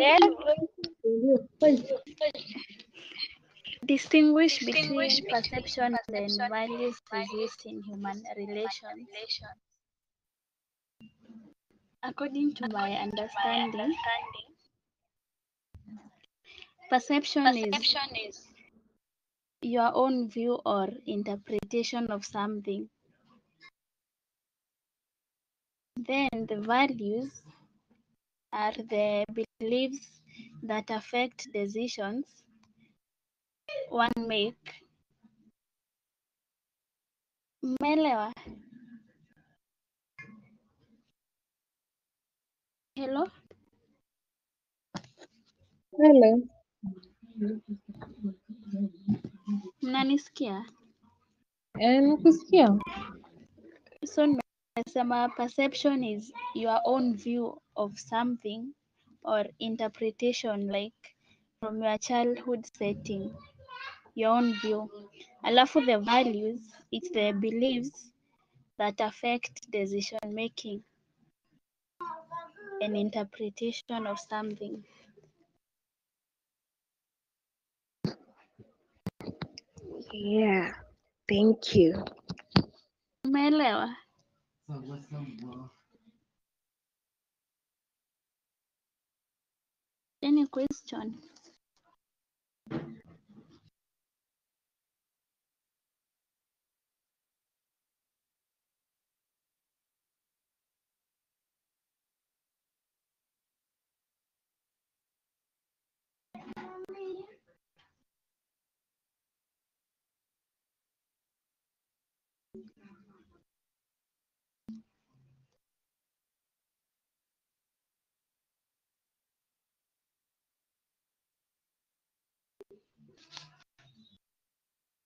Speaker 2: Distinguish between perception and values exist in human relations. According to my understanding, perception is your own view or interpretation of something. Then the values are the beliefs that affect decisions one make. Umeelewa? Hello?
Speaker 3: Hello.
Speaker 2: Mnanisikia?
Speaker 3: Nakusikia.
Speaker 2: So nimesema perception is your own view of something or interpretation, like from your childhood setting, your own view. Alafu the values, it's the beliefs that affect decision making and interpretation of something.
Speaker 3: Yeah. Thank you.
Speaker 2: Umeelewa? Any question?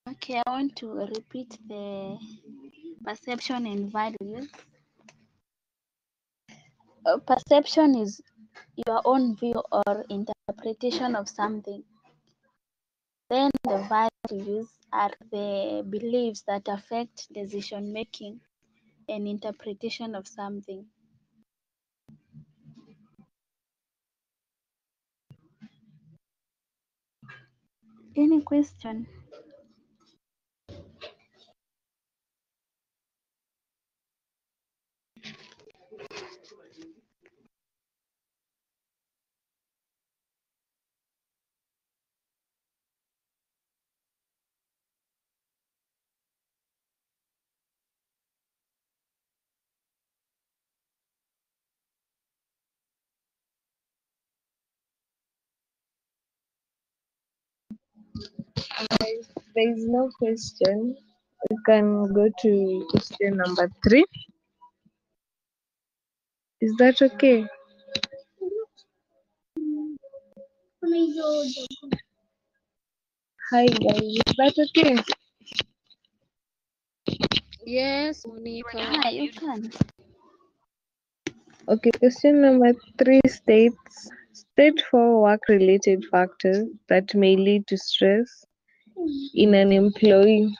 Speaker 2: Okay, I want to repeat the perception and values. Perception is your own view or interpretation of something. Then the values are the beliefs that affect decision making and interpretation of something. Any question?
Speaker 3: There is no question. We can go to question number 3. Is that okay? Hi guys, is that okay?
Speaker 4: Yes, Monica.
Speaker 2: Hi, you can.
Speaker 3: Okay, question number 3 states state 4 work related factors that may lead to stress in an employee.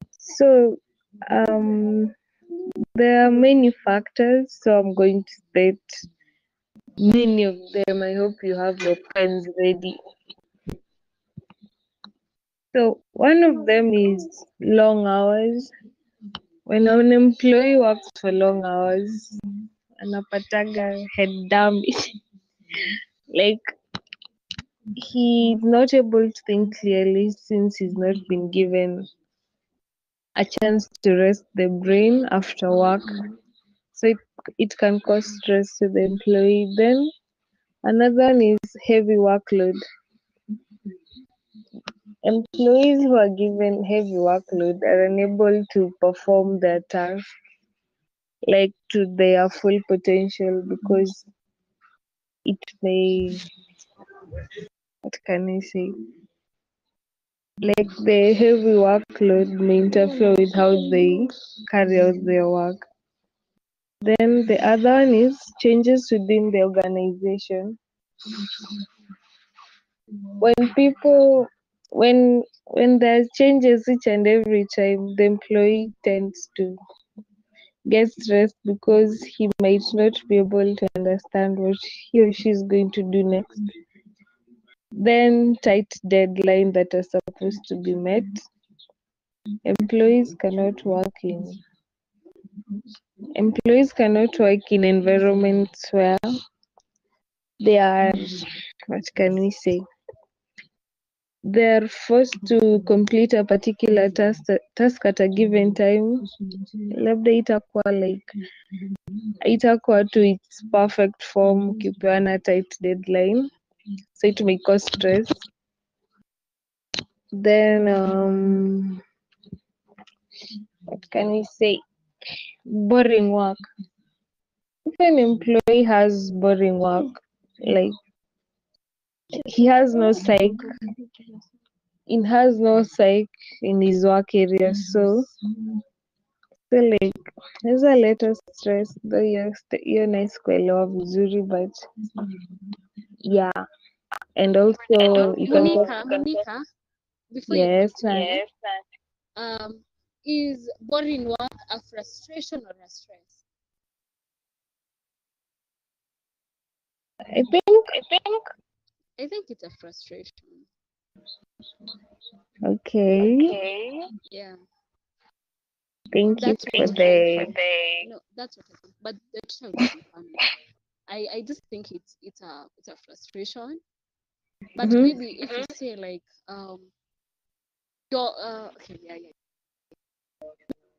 Speaker 3: So there are many factors, so I'm going to state many of them. I hope you have your pens ready. So one of them is long hours. When an employee works for long hours, anapataga head damage. Like he's not able to think clearly since he's not been given a chance to rest the brain after work. So it can cause stress to the employee. Then another one is heavy workload. Employees who are given heavy workload are unable to perform their tasks like to their full potential because it may, what can I say, like the heavy workload may interfere with how they carry out their work. Then the other one is changes within the organization. When people when there's changes each and every time, the employee tends to get stressed because he might not be able to understand what he or she is going to do next. Then tight deadline that are supposed to be met. Employees cannot work in environments where they are, what can we say, they're forced to complete a particular task at a given time. Labda itakuwa to its perfect form ukipeana tight deadline, so it may cause stress. Then what can we say, boring work. if an employee has boring work, like he has no psych, in his work area, so like naweza leta stress though hiyo nice kuelewa vizuri, but yeah, and also you can talk.
Speaker 4: Monica, before
Speaker 3: Yes,
Speaker 4: you continue, is boring work a frustration or a stress?
Speaker 3: I think
Speaker 4: it's a frustration.
Speaker 3: okay.
Speaker 4: Yeah.
Speaker 3: Thank you
Speaker 4: That's
Speaker 3: for
Speaker 4: what I
Speaker 3: the
Speaker 4: think. No, that's what I think. But the teacher will confirm it. I just think it's a frustration. But maybe if you say like your okay, yeah.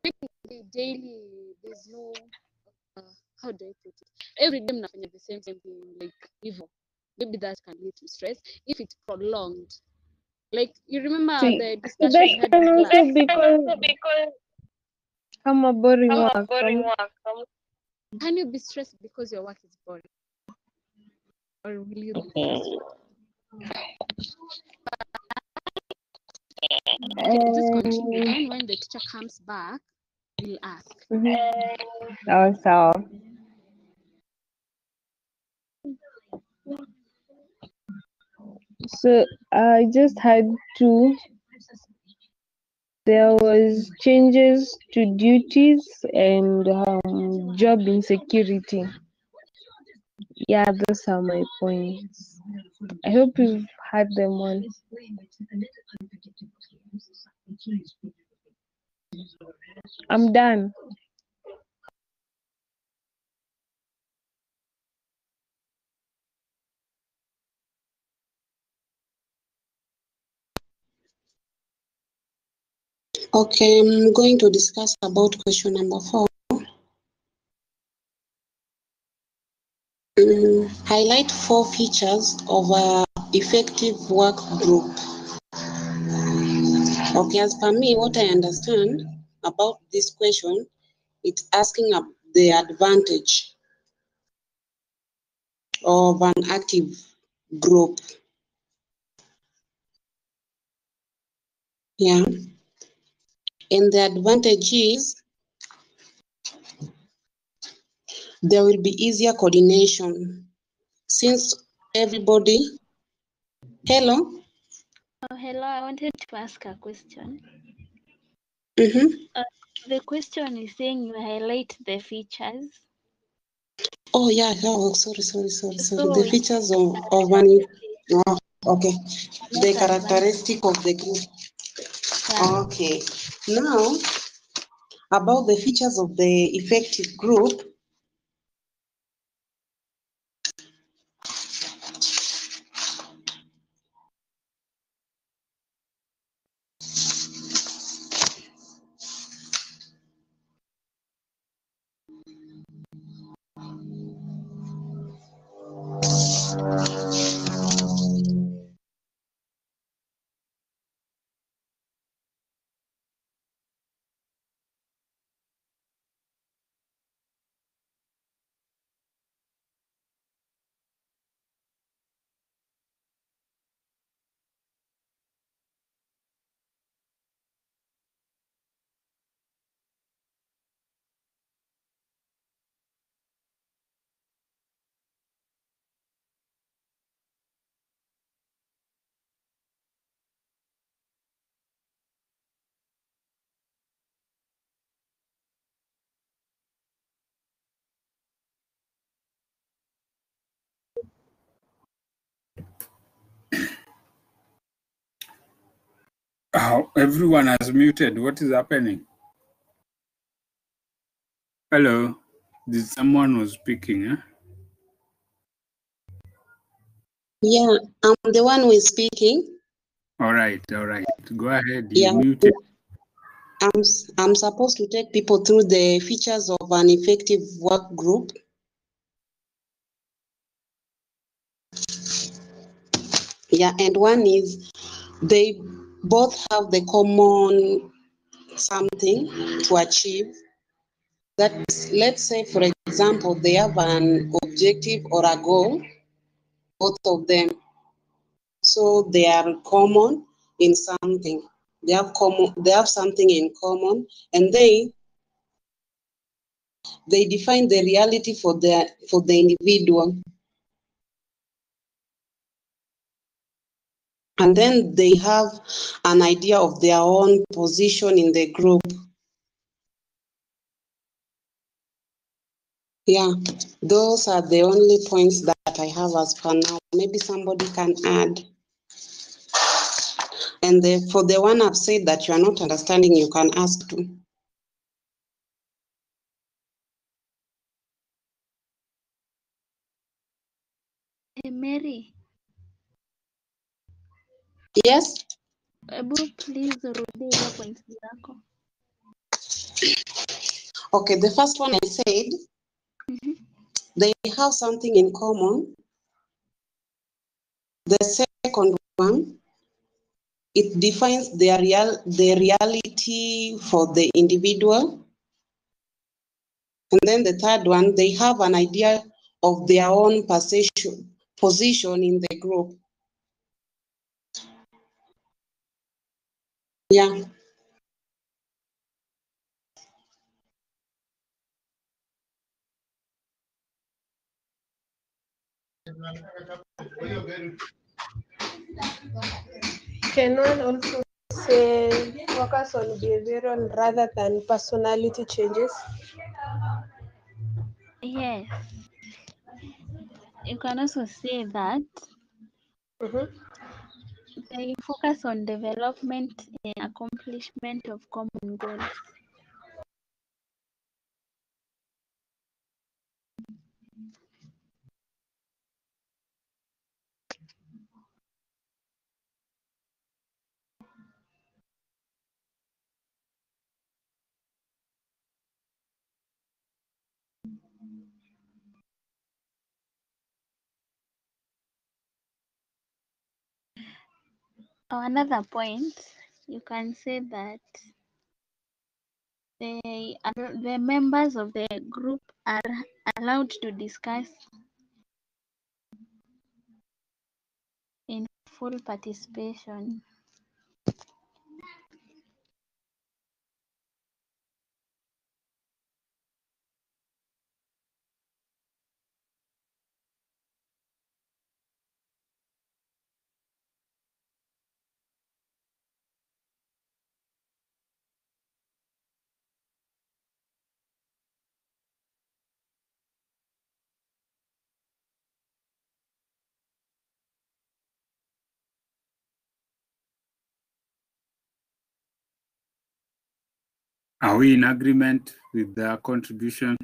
Speaker 4: Maybe daily there's no how do I put it? Every day mnafanya the same thing like evil. Maybe that can lead to stress if it's prolonged. Like you remember
Speaker 3: see,
Speaker 4: the
Speaker 3: so
Speaker 4: discussion
Speaker 3: that
Speaker 4: we had
Speaker 3: can
Speaker 4: in
Speaker 3: also
Speaker 4: class.
Speaker 3: because kama boring work
Speaker 4: Can you be stressed because your work is boring? Or will you be frustrated? Okay, just continue. And when the teacher comes back, we'll ask.
Speaker 3: so so I just had to. There was changes to duties and job insecurity. Yeah, those are my points. I hope you've had them all. I'm done.
Speaker 5: Okay, I'm going to discuss about question number 4. Highlight 4 features of a effective work group. Okay, as per me, what I understand about this question, it's asking the advantage of an active group. Yeah. And the advantage is there will be easier coordination since everybody. Hello?
Speaker 2: Oh, hello, I wanted to ask a question.
Speaker 5: Mm-hmm.
Speaker 2: The question is saying you highlight the features.
Speaker 5: Oh, yeah. Oh, sorry.
Speaker 2: So
Speaker 5: The features of an. Oh, okay. The characteristic of the group.
Speaker 2: Yeah.
Speaker 5: Okay. Now, about the features of the effective group.
Speaker 1: Everyone has muted. What is happening? Hello? Did someone was speaking? Huh?
Speaker 5: Yeah, I'm the one who is speaking.
Speaker 1: All right. Go ahead. You
Speaker 5: Yeah.
Speaker 1: muted.
Speaker 5: I'm supposed to take people through the features of an effective work group. Yeah, and one is they both have the common something to achieve. That, let's say, for example, they have an objective or a goal, both of them. So they are common in something. They have something in common, and they define the reality for the individual. And then they have an idea of their own position in the group. Yeah, those are the only points that I have as for now. Maybe somebody can add. And for the one I've said that you are not understanding, you can ask too.
Speaker 2: Hey, Mary,
Speaker 5: Yes?
Speaker 2: ebu please rudie hizo points zako.
Speaker 5: Okay, the first one I said, they have something in common. The second one, it defines the reality for the individual. And then the third one, they have an idea of their own position in the group. Yeah.
Speaker 7: Can one also say focus on behavioral rather than personality changes?
Speaker 2: Yes, you can also say that they focus on development and accomplishment of common goals. Another point, you can say that the members of the group are allowed to discuss in full participation.
Speaker 1: Are we in agreement with their contribution?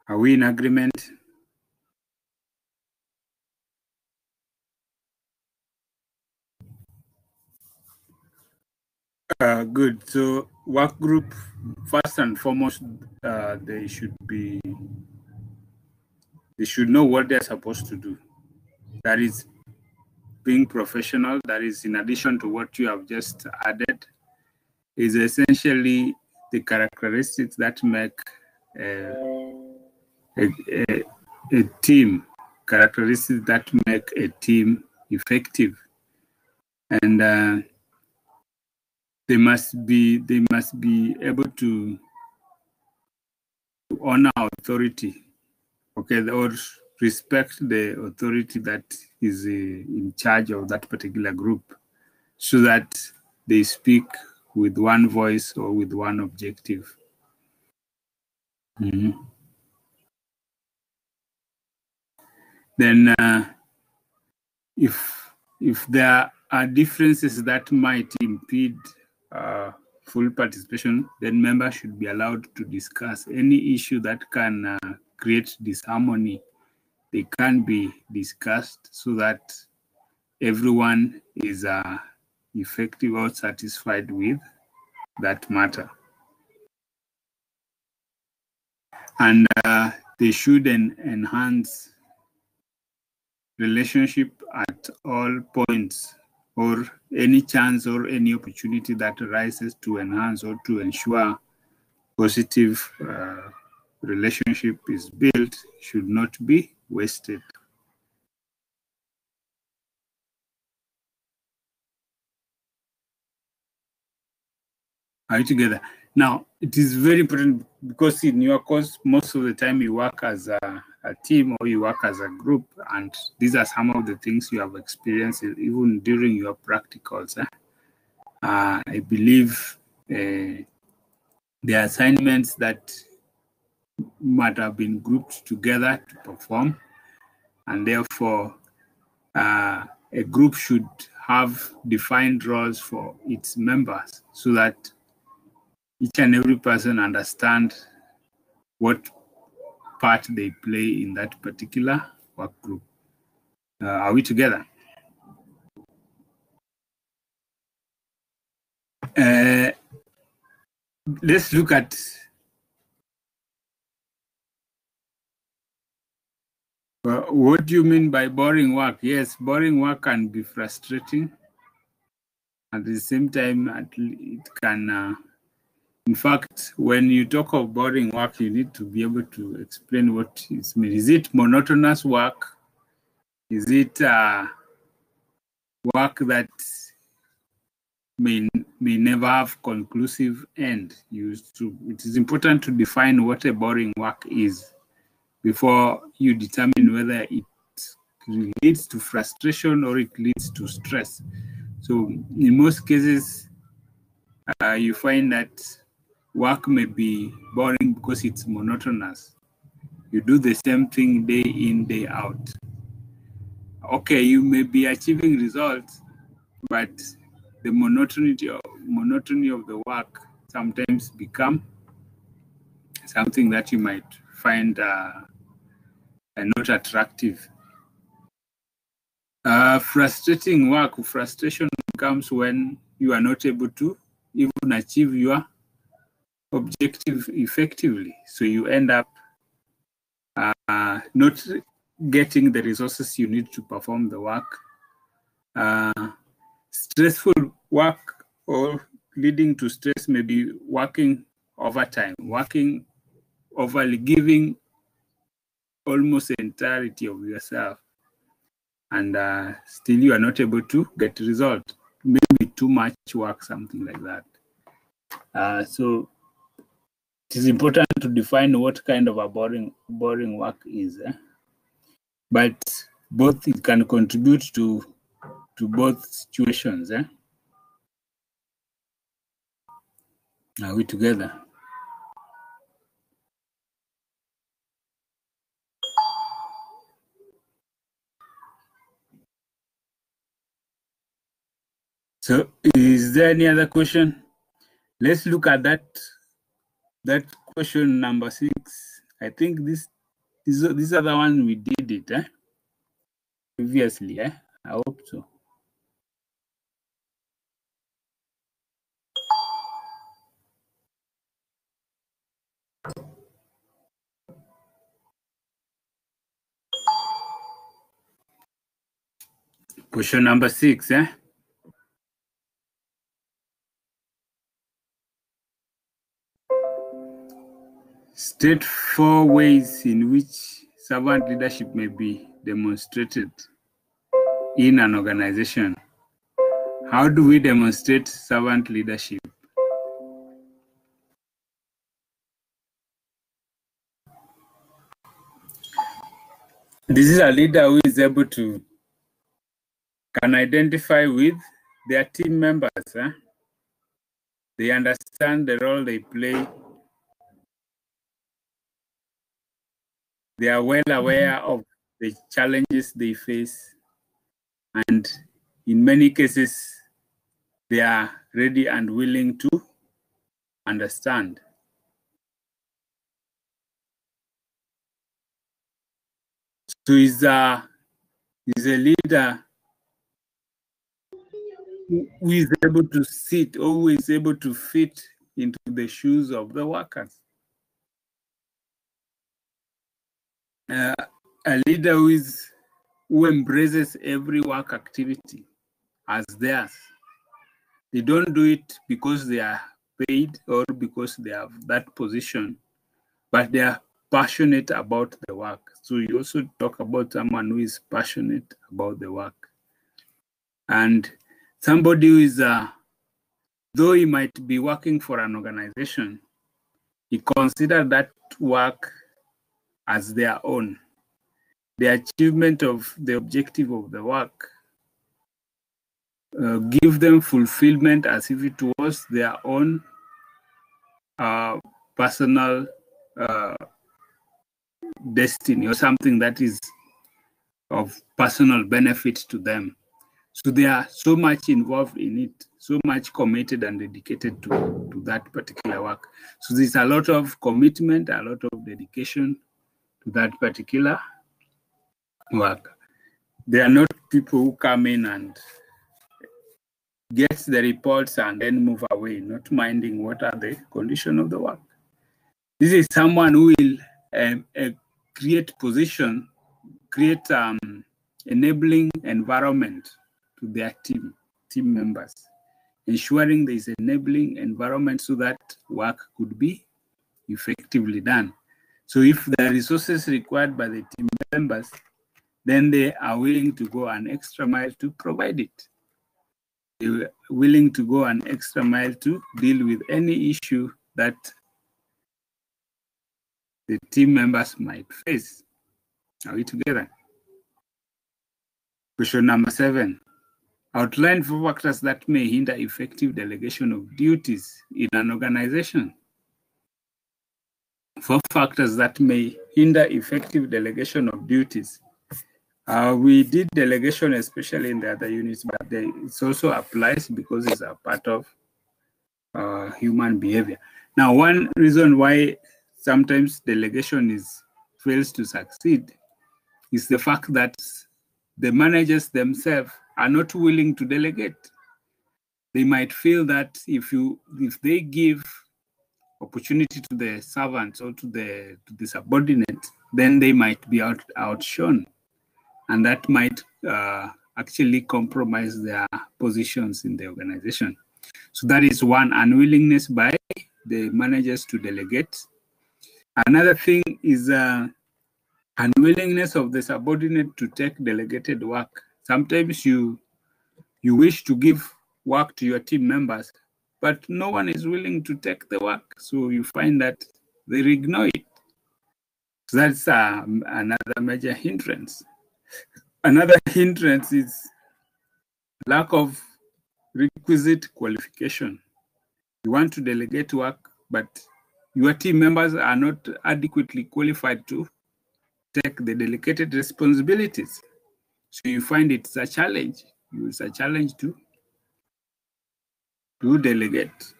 Speaker 1: Are we in agreement? Good. So work group, first and foremost, they should know what they're supposed to do. That is being professional. That is, in addition to what you have just added, is essentially the characteristics that make a team, characteristics that make a team effective. And they must be able to honor authority, okay, or respect the authority that is in charge of that particular group, so that they speak with one voice or with one objective. Then if there are differences that might impede full participation, then members should be allowed to discuss any issue that can create disharmony. They can be discussed so that everyone is effective or satisfied with that matter. And they should enhance relationship at all points, or any chance or any opportunity that arises to enhance or to ensure positive relationship is built should not be wasted. Are you together? Now, it is very important because in your course, most of the time you work as a team or you work as a group, and these are some of the things you have experienced even during your practicals. I believe the assignments that might have been grouped together to perform, and therefore a group should have defined roles for its members so that each and every person understand what part they play in that particular work group. Are we together? Let's look at what do you mean by boring work? Yes, boring work can be frustrating. At the same time, it can, in fact, when you talk of boring work, you need to be able to explain what it means. Is it monotonous work? Is it work that may never have conclusive end? It is important to define what a boring work is before you determine whether it leads to frustration or it leads to stress. So in most cases, you find that work may be boring because it's monotonous. You do the same thing day in, day out. Okay, you may be achieving results, but the monotony of the work sometimes become something that you might find not attractive. Frustration comes when you are not able to even achieve your objective effectively. So you end up not getting the resources you need to perform the work. Stressful work or leading to stress may be working overtime, working overly, giving almost the entirety of yourself, and still you are not able to get result. Maybe too much work, something like that. So it is important to define what kind of a boring work is. But both it can contribute to both situations. Are we together? So is there any other question? Let's look at that question number 6. I think these are the one we did it previously. I hope so. Question number 6. State 4 ways in which servant leadership may be demonstrated in an organization. How do we demonstrate servant leadership? This is a leader who is able to can identify with their team members. They understand the role they play. They are well aware of the challenges they face. And in many cases, they are ready and willing to understand. So is a leader who is able to sit or who is able to fit into the shoes of the workers. A leader who who embraces every work activity as theirs. They don't do it because they are paid or because they have that position, but they are passionate about the work. So you also talk about someone who is passionate about the work. And somebody who is, though he might be working for an organization, he considers that work as their own. The achievement of the objective of the work give them fulfillment as if it was their own personal destiny or something that is of personal benefit to them. So they are so much involved in it, so much committed and dedicated to that particular work. So there's a lot of commitment, a lot of dedication to that particular work. They are not people who come in and get the reports and then move away, not minding what are the conditions of the work. This is someone who will create position, create enabling environment to their team members, ensuring there is enabling environment so that work could be effectively done. So if the resources required by the team members, then they are willing to go an extra mile to provide it. They're willing to go an extra mile to deal with any issue that the team members might face. Are we together? Question number 7. Outline 4 factors that may hinder effective delegation of duties in an organization. 4 factors that may hinder effective delegation of duties. We did delegation, especially in the other units, but it also applies because it's a part of human behavior. Now, one reason why sometimes delegation fails to succeed is the fact that the managers themselves are not willing to delegate. They might feel that if they give opportunity to the servants or to the subordinate, then they might be outshone, and that might actually compromise their positions in the organization. So that is one, unwillingness by the managers to delegate. Another thing is unwillingness of the subordinate to take delegated work. Sometimes you wish to give work to your team members, but no one is willing to take the work. So you find that they ignore it. So that's another major hindrance. Another hindrance is lack of requisite qualification. You want to delegate work, but your team members are not adequately qualified to take the delegated responsibilities. So you find it's a challenge. It's a challenge to delegate.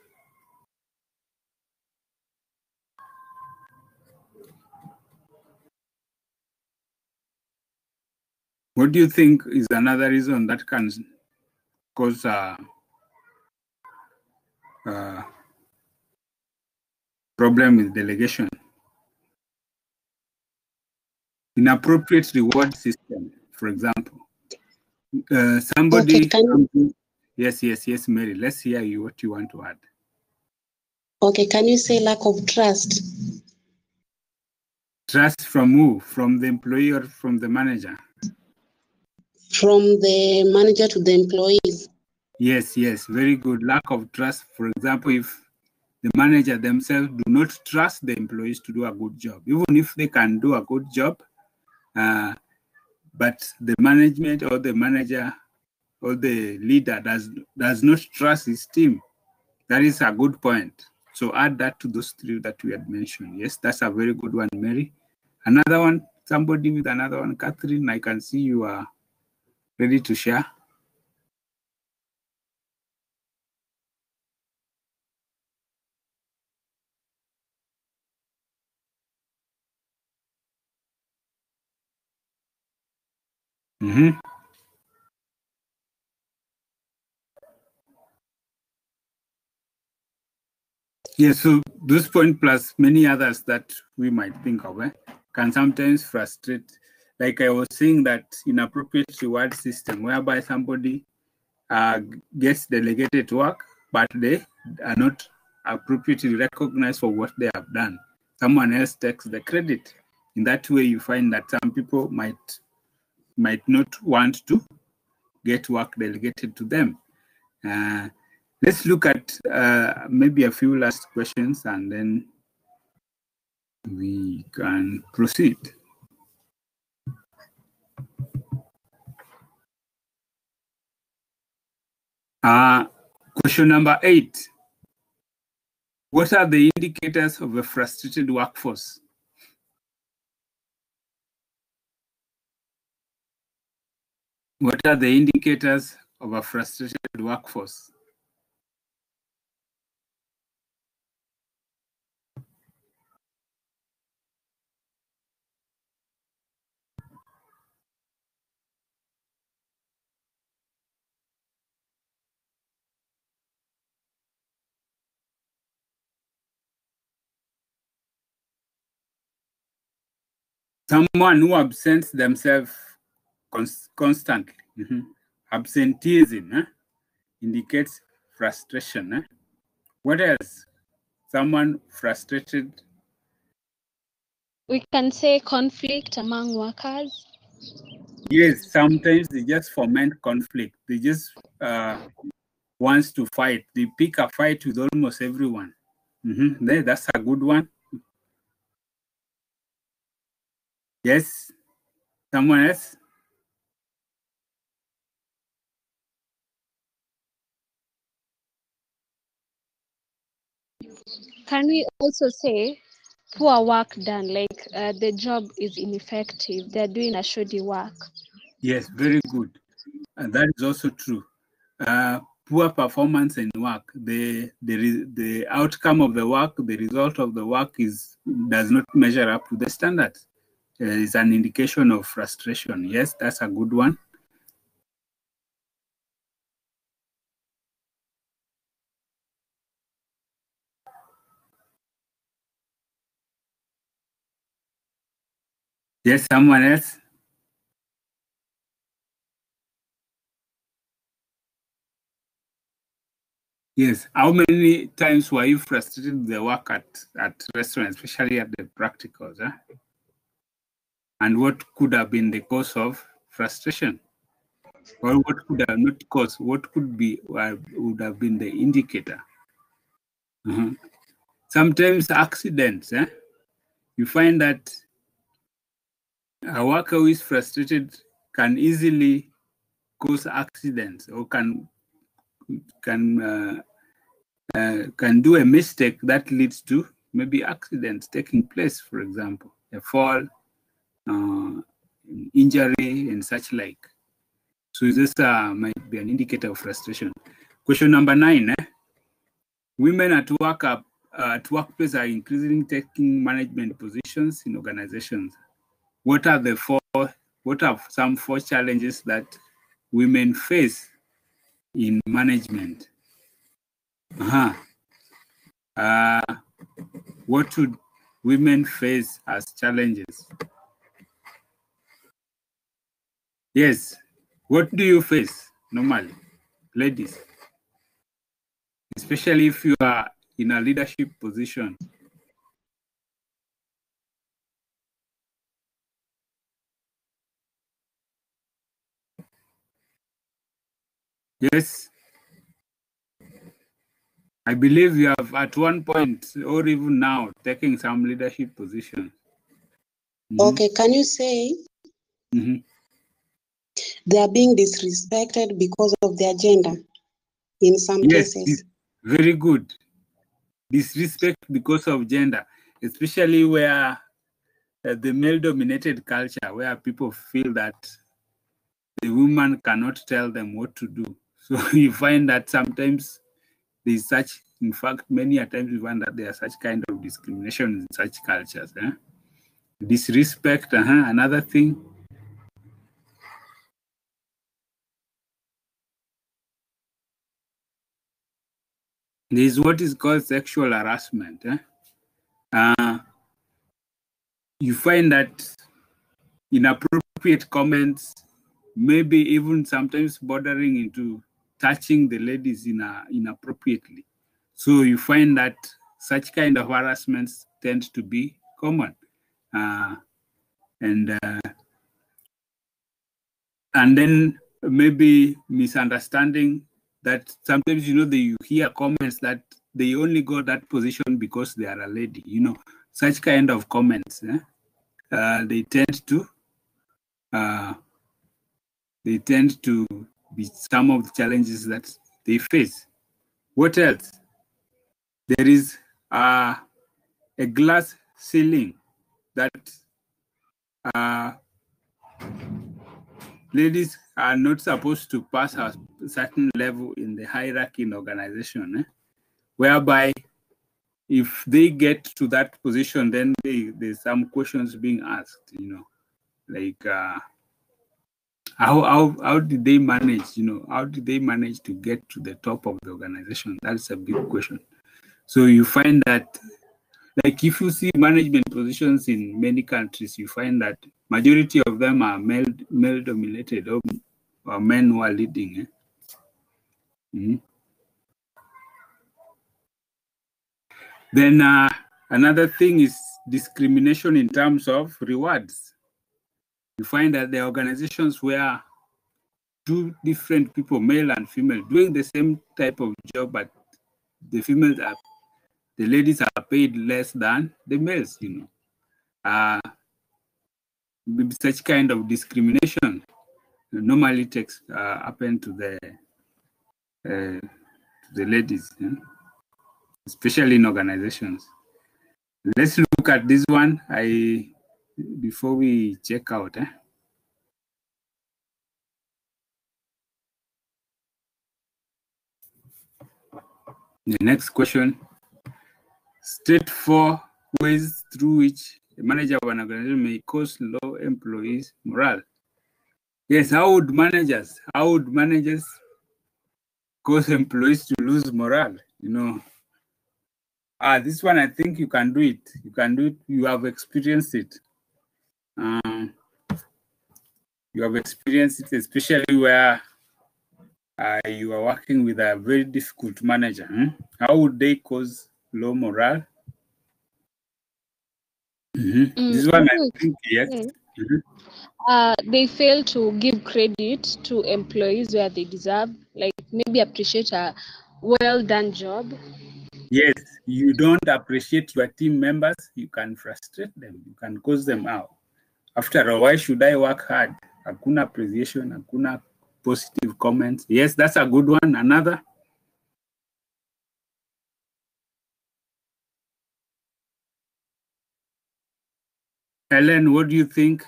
Speaker 1: What do you think is another reason that can cause problem with delegation? Inappropriate reward system, for example. Somebody.
Speaker 5: Okay,
Speaker 1: Yes, Mary. Let's hear you. What you want to add?
Speaker 5: Okay, can you say lack of trust?
Speaker 1: Trust from who? From the employee or from the manager?
Speaker 5: From the manager to the employees.
Speaker 1: Yes, very good. Lack of trust. For example, if the manager themselves do not trust the employees to do a good job, even if they can do a good job, but the management or the manager or the leader does not trust his team. That is a good point. So add that to those 3 that we had mentioned. Yes, that's a very good one, Mary. Another one, somebody with another one. Catherine, I can see you are ready to share. Mm-hmm. Yes, so this point plus many others that we might think of can sometimes frustrate like I was saying, that inappropriate reward system whereby somebody gets delegated work, but they are not appropriately recognized for what they have done. Someone else takes the credit. In that way, you find that some people might not want to get work delegated to them. Let's look at maybe a few last questions and then we can proceed. Question number 8. What are the indicators of a frustrated workforce? What are the indicators of a frustrated workforce? Someone who absents themselves constantly. Absenteeism indicates frustration. What else? Someone frustrated.
Speaker 4: We can say conflict among workers.
Speaker 1: Yes, sometimes they just foment conflict. They just wants to fight. They pick a fight with almost everyone. That's a good one. Yes. Someone else?
Speaker 4: Can we also say poor work done, like the job is ineffective, they're doing a shoddy work?
Speaker 1: Yes, very good. And that is also true. Poor performance in work, the outcome of the work, the result of the work does not measure up to the standards. It's an indication of frustration. Yes, that's a good one. Yes, someone else? Yes. How many times were you frustrated with the work at restaurants, especially at the practicals? And what could have been the cause of frustration? Or what could have not caused? What could be would have been the indicator? Sometimes accidents. You find that a worker who is frustrated can easily cause accidents or can do a mistake that leads to maybe accidents taking place, for example, a fall, injury, and such like. So this might be an indicator of frustration. Question number 9. Women at workplace are increasingly taking management positions in organizations. What are some 4 challenges that women face in management? What should women face as challenges? Yes. What do you face normally, ladies? Especially if you are in a leadership position. Yes. I believe you have at one point or even now taking some leadership position.
Speaker 5: Okay, can you say they are being disrespected because of their gender in some cases?
Speaker 1: Very good. Disrespect because of gender, especially where the male-dominated culture, where people feel that the woman cannot tell them what to do. So you find that sometimes there's such, in fact, many a times we find that there are such kind of discrimination in such cultures. Disrespect, another thing. There is what is called sexual harassment. You find that inappropriate inappropriate comments, maybe even sometimes bordering into touching the ladies inappropriately. So you find that such kind of harassments tend to be common. And then maybe misunderstanding that sometimes, you hear comments that they only got that position because they are a lady, such kind of comments. They tend to be some of the challenges that they face. What else? There is a glass ceiling that ladies are not supposed to pass a certain level in the hierarchy in organization, whereby if they get to that position, then there's some questions being asked, like how did they manage, how did they manage to get to the top of the organization? That's a big question. So you find that, like if you see management positions in many countries, you find that majority of them are male dominated or men who are leading. Then another thing is discrimination in terms of rewards. You find that the organizations where two different people, male and female, doing the same type of job, but the ladies are paid less than the males, such kind of discrimination normally takes happen to the ladies, especially in organizations. Let's look at this one before we check out. The next question: state 4 ways through which the manager of an organization may cause low employees' morale. Yes, how would managers cause employees to lose morale? This one, I think you can do it. You can do it. You have experienced it. You have experienced it, especially where you are working with a very difficult manager. How would they cause low morale? This one, I think, yes.
Speaker 4: They fail to give credit to employees where they deserve, like maybe appreciate a well-done job.
Speaker 1: Yes, you don't appreciate your team members, you can frustrate them, you can cause them out. After all, why should I work hard? Hakuna appreciation, hakuna positive comments. Yes, that's a good one. Another? Helen, what do you think?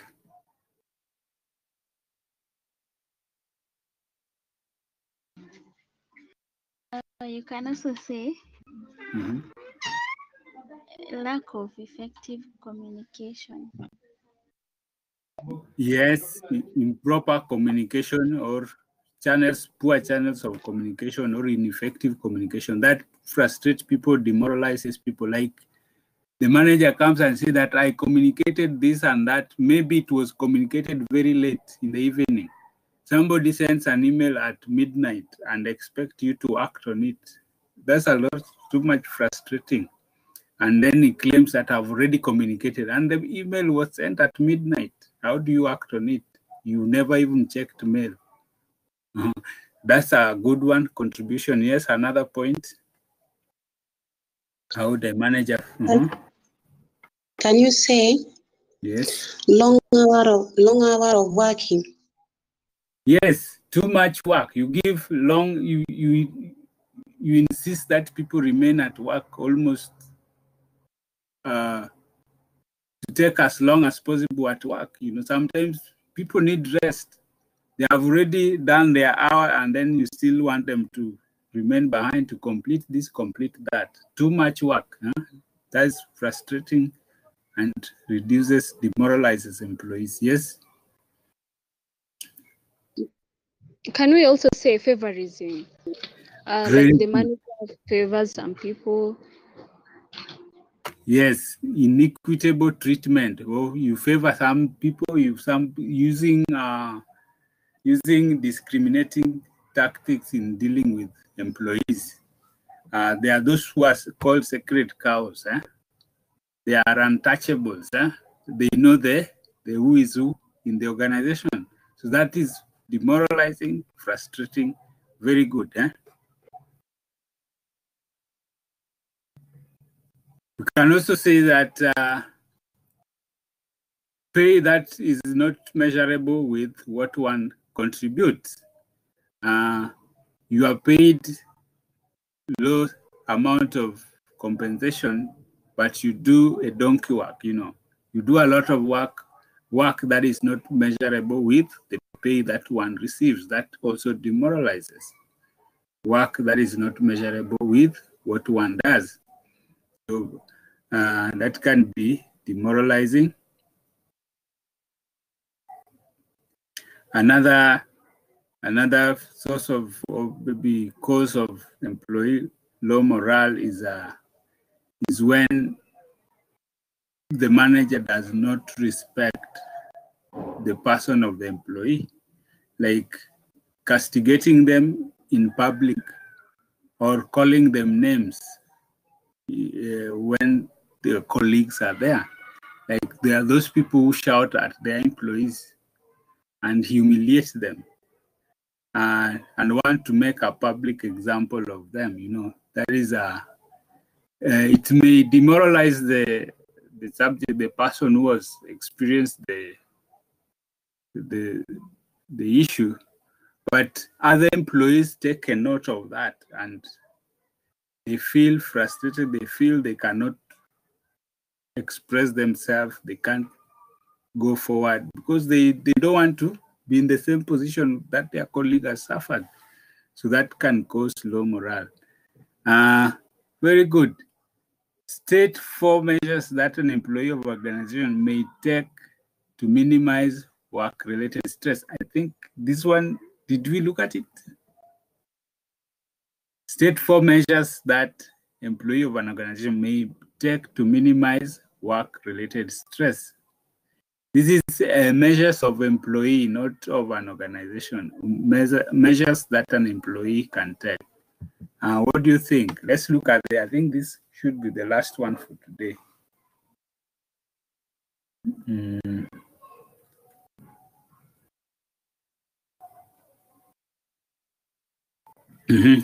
Speaker 2: You can also say lack of effective communication.
Speaker 1: Yes, improper communication or poor channels of communication or ineffective communication. That frustrates people, demoralizes people. Like the manager comes and says that I communicated this and that. Maybe it was communicated very late in the evening. Somebody sends an email at midnight and expect you to act on it. That's too much frustrating. And then he claims that I've already communicated and the email was sent at midnight. How do you act on it? You never even checked mail. That's a good one. Contribution. Yes, another point. How the manager.
Speaker 5: Can you say?
Speaker 1: Yes.
Speaker 5: Long hour of working.
Speaker 1: Yes, too much work. You give long. You insist that people remain at work almost to take as long as possible at work. Sometimes people need rest. They have already done their hour and then you still want them to remain behind to complete this, complete that. Too much work. That's frustrating and demoralizes employees. Yes?
Speaker 4: Can we also say favorism? Like the manager favors some people.
Speaker 1: Yes, inequitable treatment. Well, you favor some people, using discriminating tactics in dealing with employees. There are those who are called sacred cows. They are untouchables. They know the who is who in the organization. So that is demoralizing, frustrating, very good. We can also say that pay that is not measurable with what one contributes. You are paid low amount of compensation, but you do a donkey work, you do a lot of work that is not measurable with the pay that one receives. That also demoralizes. Work that is not measurable with what one does. So that can be demoralizing. Another source of, or maybe cause of employee low morale is when the manager does not respect the person of the employee, like castigating them in public or calling them names when their colleagues are there. Like there are those people who shout at their employees and humiliate them and want to make a public example of them. That is it may demoralize the subject, the person who has experienced the issue, but other employees take a note of that and they feel frustrated. They feel they cannot express themselves. They can't go forward because they don't want to be in the same position that their colleague has suffered. So that can cause low morale. Very good. State 4 measures that an employee of organization may take to minimize work-related stress. I think this one, did we look at it? State 4 measures that employee of an organization may take to minimize work-related stress. This is measures of employee, not of an organization. Measures that an employee can take. What do you think? Let's look at it. I think this should be the last one for today.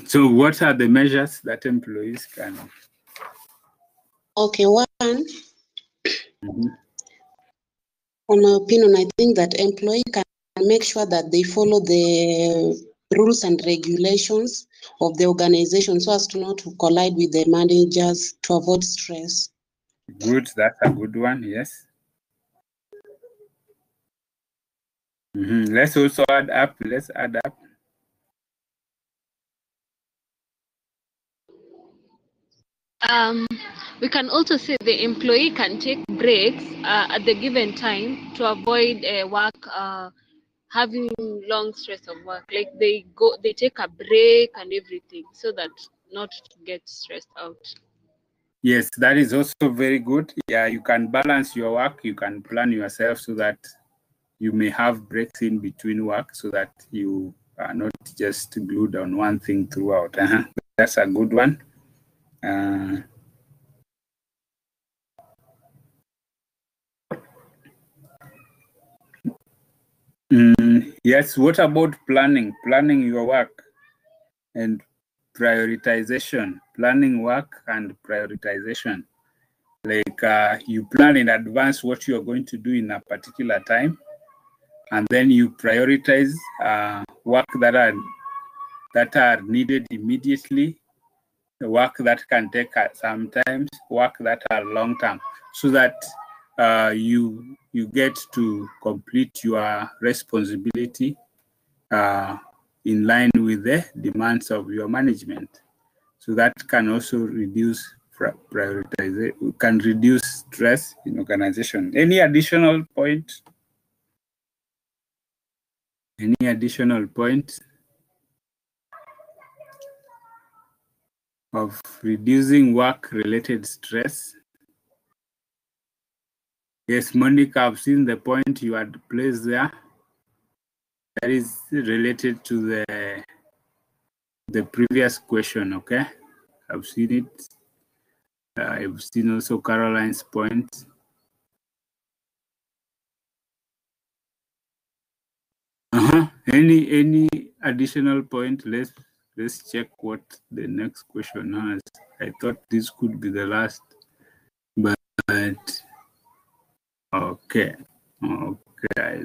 Speaker 1: So what are the measures that employees can?
Speaker 5: Okay, one, on my opinion, I think that employee can make sure that they follow the rules and regulations of the organization so as to not to collide with the managers to avoid stress.
Speaker 1: Good, that's a good one, yes. Let's also add up. Let's add up.
Speaker 4: We can also say the employee can take breaks at the given time to avoid having long stress of work. Like they take a break and everything so that not to get stressed out.
Speaker 1: Yes, that is also very good. Yeah, you can balance your work. You can plan yourself so that you may have breaks in between work so that you are not just glued on one thing throughout. That's a good one. Yes, what about planning? Planning your work and prioritization. Planning work and prioritization. Like you plan in advance what you're going to do in a particular time, and then you prioritize work that are needed immediately, the work that can take sometimes, work that are long term, so that you get to complete your responsibility in line with the demands of your management. So that can also reduce prioritization, can reduce stress in organization. Any additional point? Any additional points of reducing work-related stress? Yes, Monica, I've seen the point you had placed there. That is related to the previous question, okay? I've seen it. I've seen also Caroline's point. Any additional point? Let's check what the next question has. I thought this could be the last, but okay. I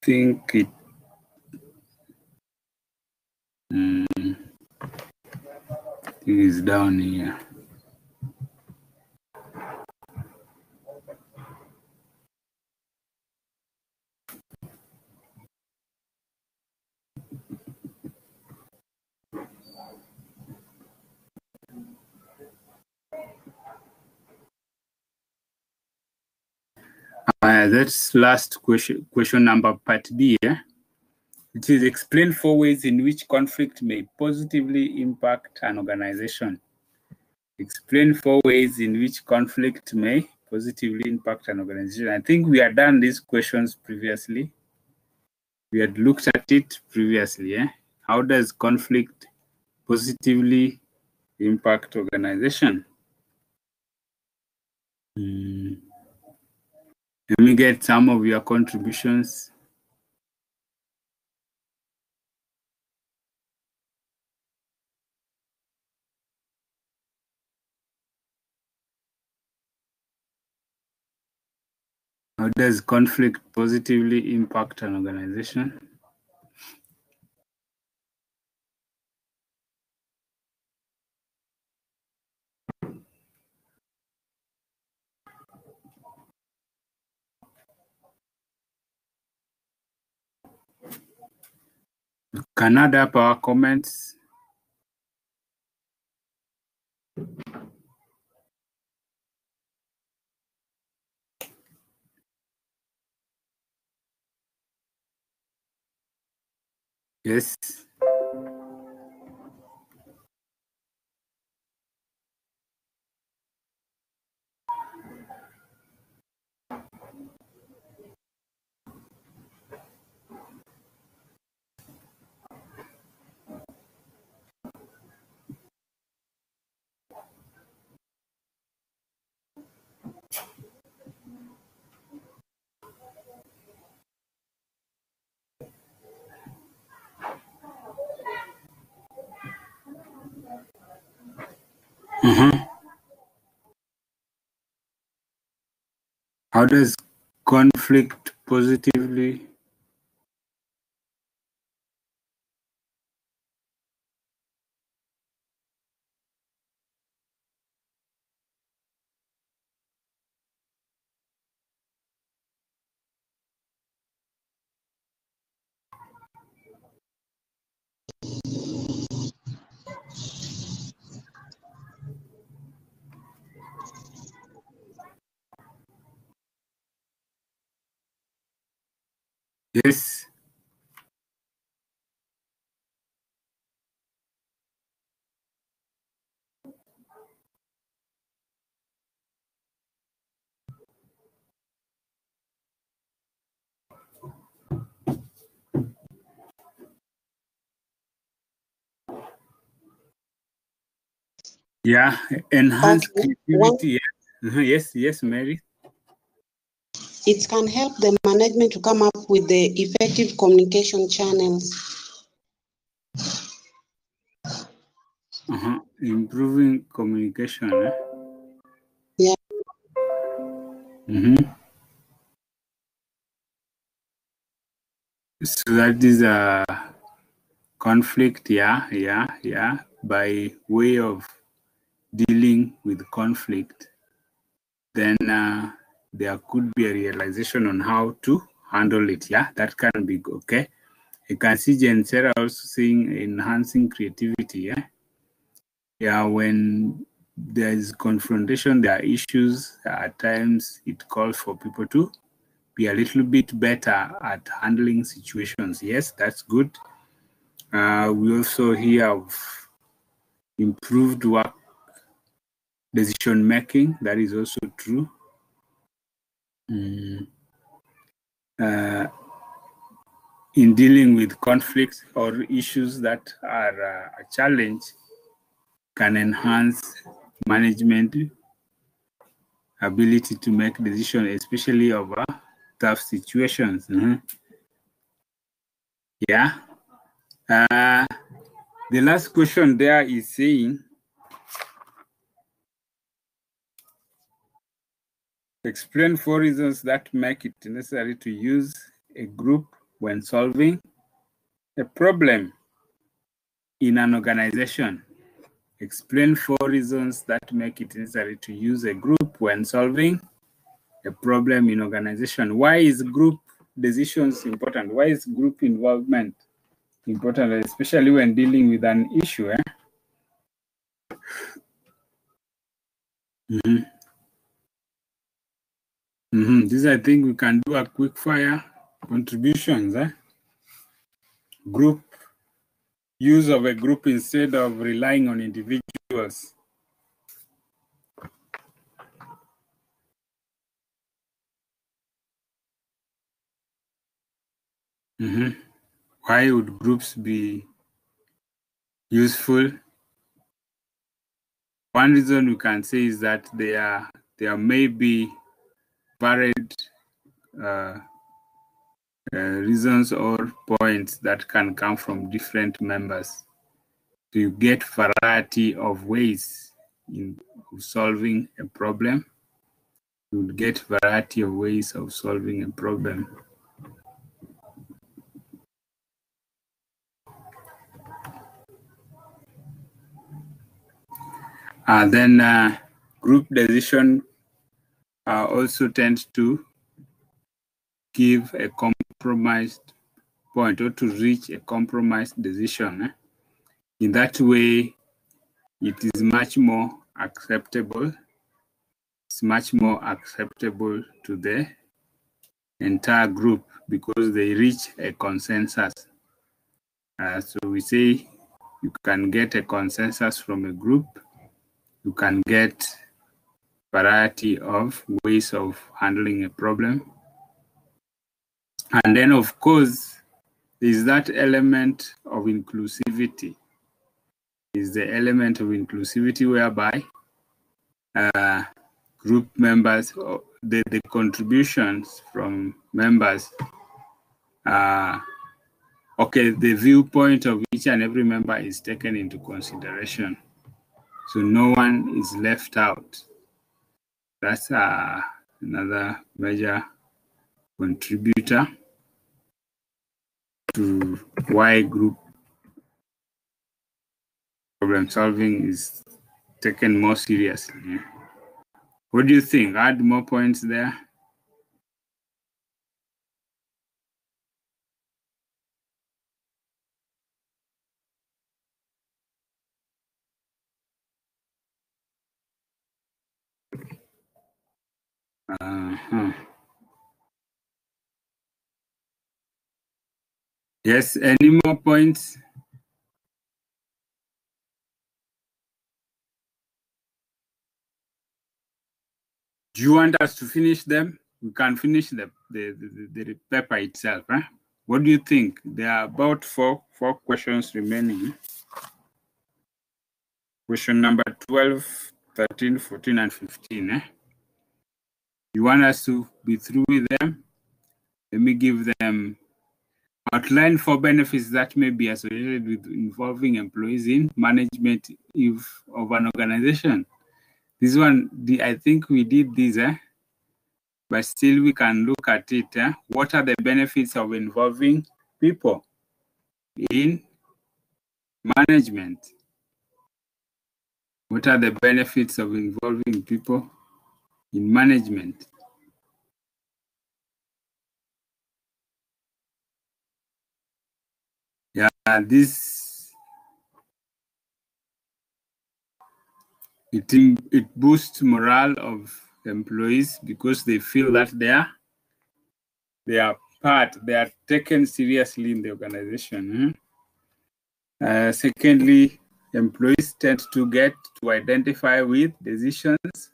Speaker 1: think it is down here. That's last question number part B. It is explain 4 ways in which conflict may positively impact an organization. Explain 4 ways in which conflict may positively impact an organization. I think we had done these questions previously. We had looked at it previously. How does conflict positively impact organization? Let me get some of your contributions. How does conflict positively impact an organization? Can add up our comments. Yes. How does conflict positively? Yes. Yeah, enhance creativity. Yes, Mary.
Speaker 5: It can help the management to come up with the effective communication channels.
Speaker 1: Improving communication.
Speaker 5: Yeah.
Speaker 1: So that is a conflict, by way of dealing with conflict, then there could be a realization on how to handle it. Yeah, that can be okay. You can see Jen Sarah also saying enhancing creativity. Yeah, when there is confrontation, there are issues. At times, it calls for people to be a little bit better at handling situations. Yes, that's good. We also hear of improved work decision making. That is also true. in dealing with conflicts or issues that are a challenge, can enhance management ability to make decisions, especially over tough situations. Yeah. The last question there is saying, explain 4 reasons that make it necessary to use a group when solving a problem in an organization. Explain 4 reasons that make it necessary to use a group when solving a problem in organization. Why is group decisions important? Why is group involvement important, especially when dealing with an issue? This, I think we can do a quick fire contributions. Group, use of a group instead of relying on individuals. Why would groups be useful? One reason we can say is that there may be varied reasons or points that can come from different members. So you get variety of ways of solving a problem. You will get variety of ways of solving a problem. And then group decision also tends to give a compromised point or to reach a compromised decision. In that way, it is much more acceptable. It's much more acceptable to the entire group because they reach a consensus. So we say you can get a consensus from a group. You can get variety of ways of handling a problem. And then, of course, is that element of inclusivity. Is the element of inclusivity whereby group members, the contributions from members, the viewpoint of each and every member is taken into consideration. So no one is left out. That's another major contributor to why group problem solving is taken more seriously. What do you think? Add more points there? Yes, any more points? Do you want us to finish them? We can finish the paper itself. What do you think? There are about four questions remaining. Question number 12, 13, 14, and 15. You want us to be through with them? Let me give them outline 4 benefits that may be associated with involving employees in management of an organization. This one, I think we did this, but still we can look at it. What are the benefits of involving people in management? What are the benefits of involving people in management? Yeah, it boosts morale of employees because they feel that they are taken seriously in the organization. Secondly, employees tend to get to identify with decisions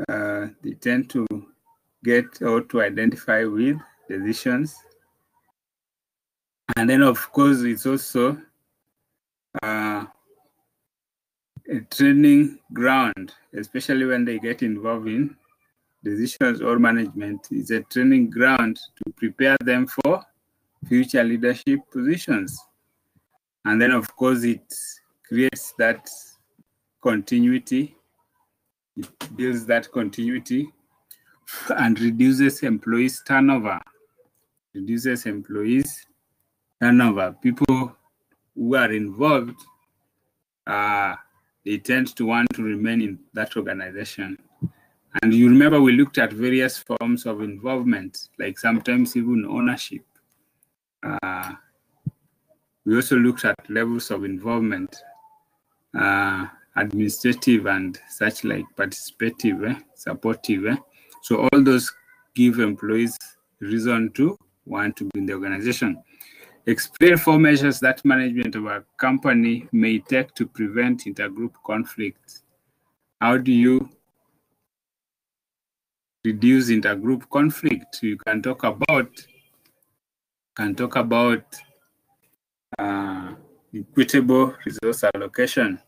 Speaker 1: they tend to get or to identify with decisions. And then, of course, it's also a training ground, especially when they get involved in decisions or management. It's a training ground to prepare them for future leadership positions. And then, of course, it creates that continuity. It builds that continuity and reduces employees' turnover. Reduces employees' turnover. People who are involved, they tend to want to remain in that organization. And you remember we looked at various forms of involvement, like sometimes even ownership. We also looked at levels of involvement, administrative and such like participative, supportive. So all those give employees reason to want to be in the organization. Explain 4 measures that management of a company may take to prevent intergroup conflicts. How do you reduce intergroup conflict? You can talk about equitable resource allocation.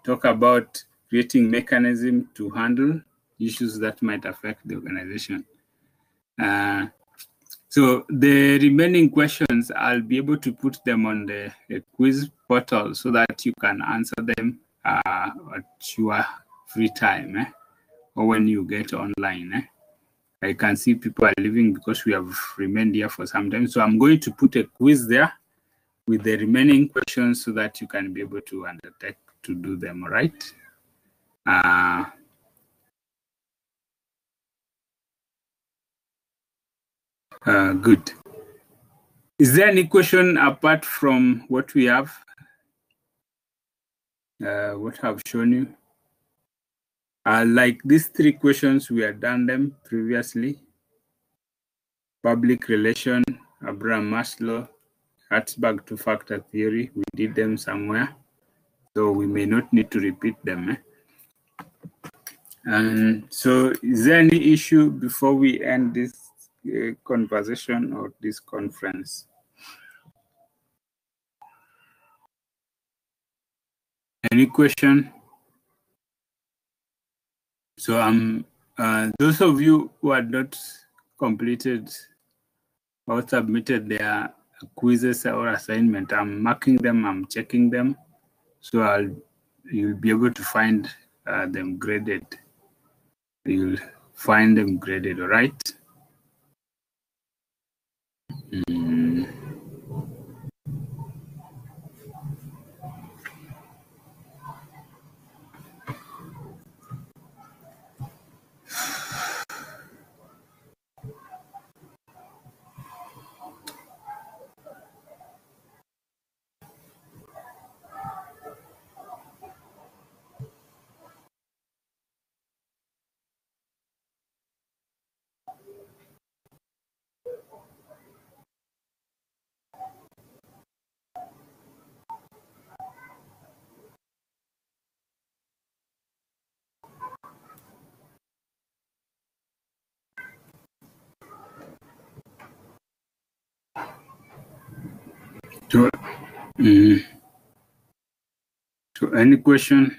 Speaker 1: Talk about creating mechanism to handle issues that might affect the organization. So the remaining questions, I'll be able to put them on the quiz portal so that you can answer them at your free time, or when you get online. I can see people are leaving because we have remained here for some time. So I'm going to put a quiz there with the remaining questions so that you can be able to undertake to do them, all right? Good. Is there any question apart from what we have? What I've shown you? Like these 3 questions, we had done them previously. Public relation, Abraham Maslow, Hertzberg 2-factor theory, we did them somewhere. So we may not need to repeat them. And so is there any issue before we end this conversation or this conference? Any question? So those of you who had not completed or submitted their quizzes or assignment, I'm marking them, I'm checking them. So you'll be able to find them graded. You'll find them graded, all right? So any question?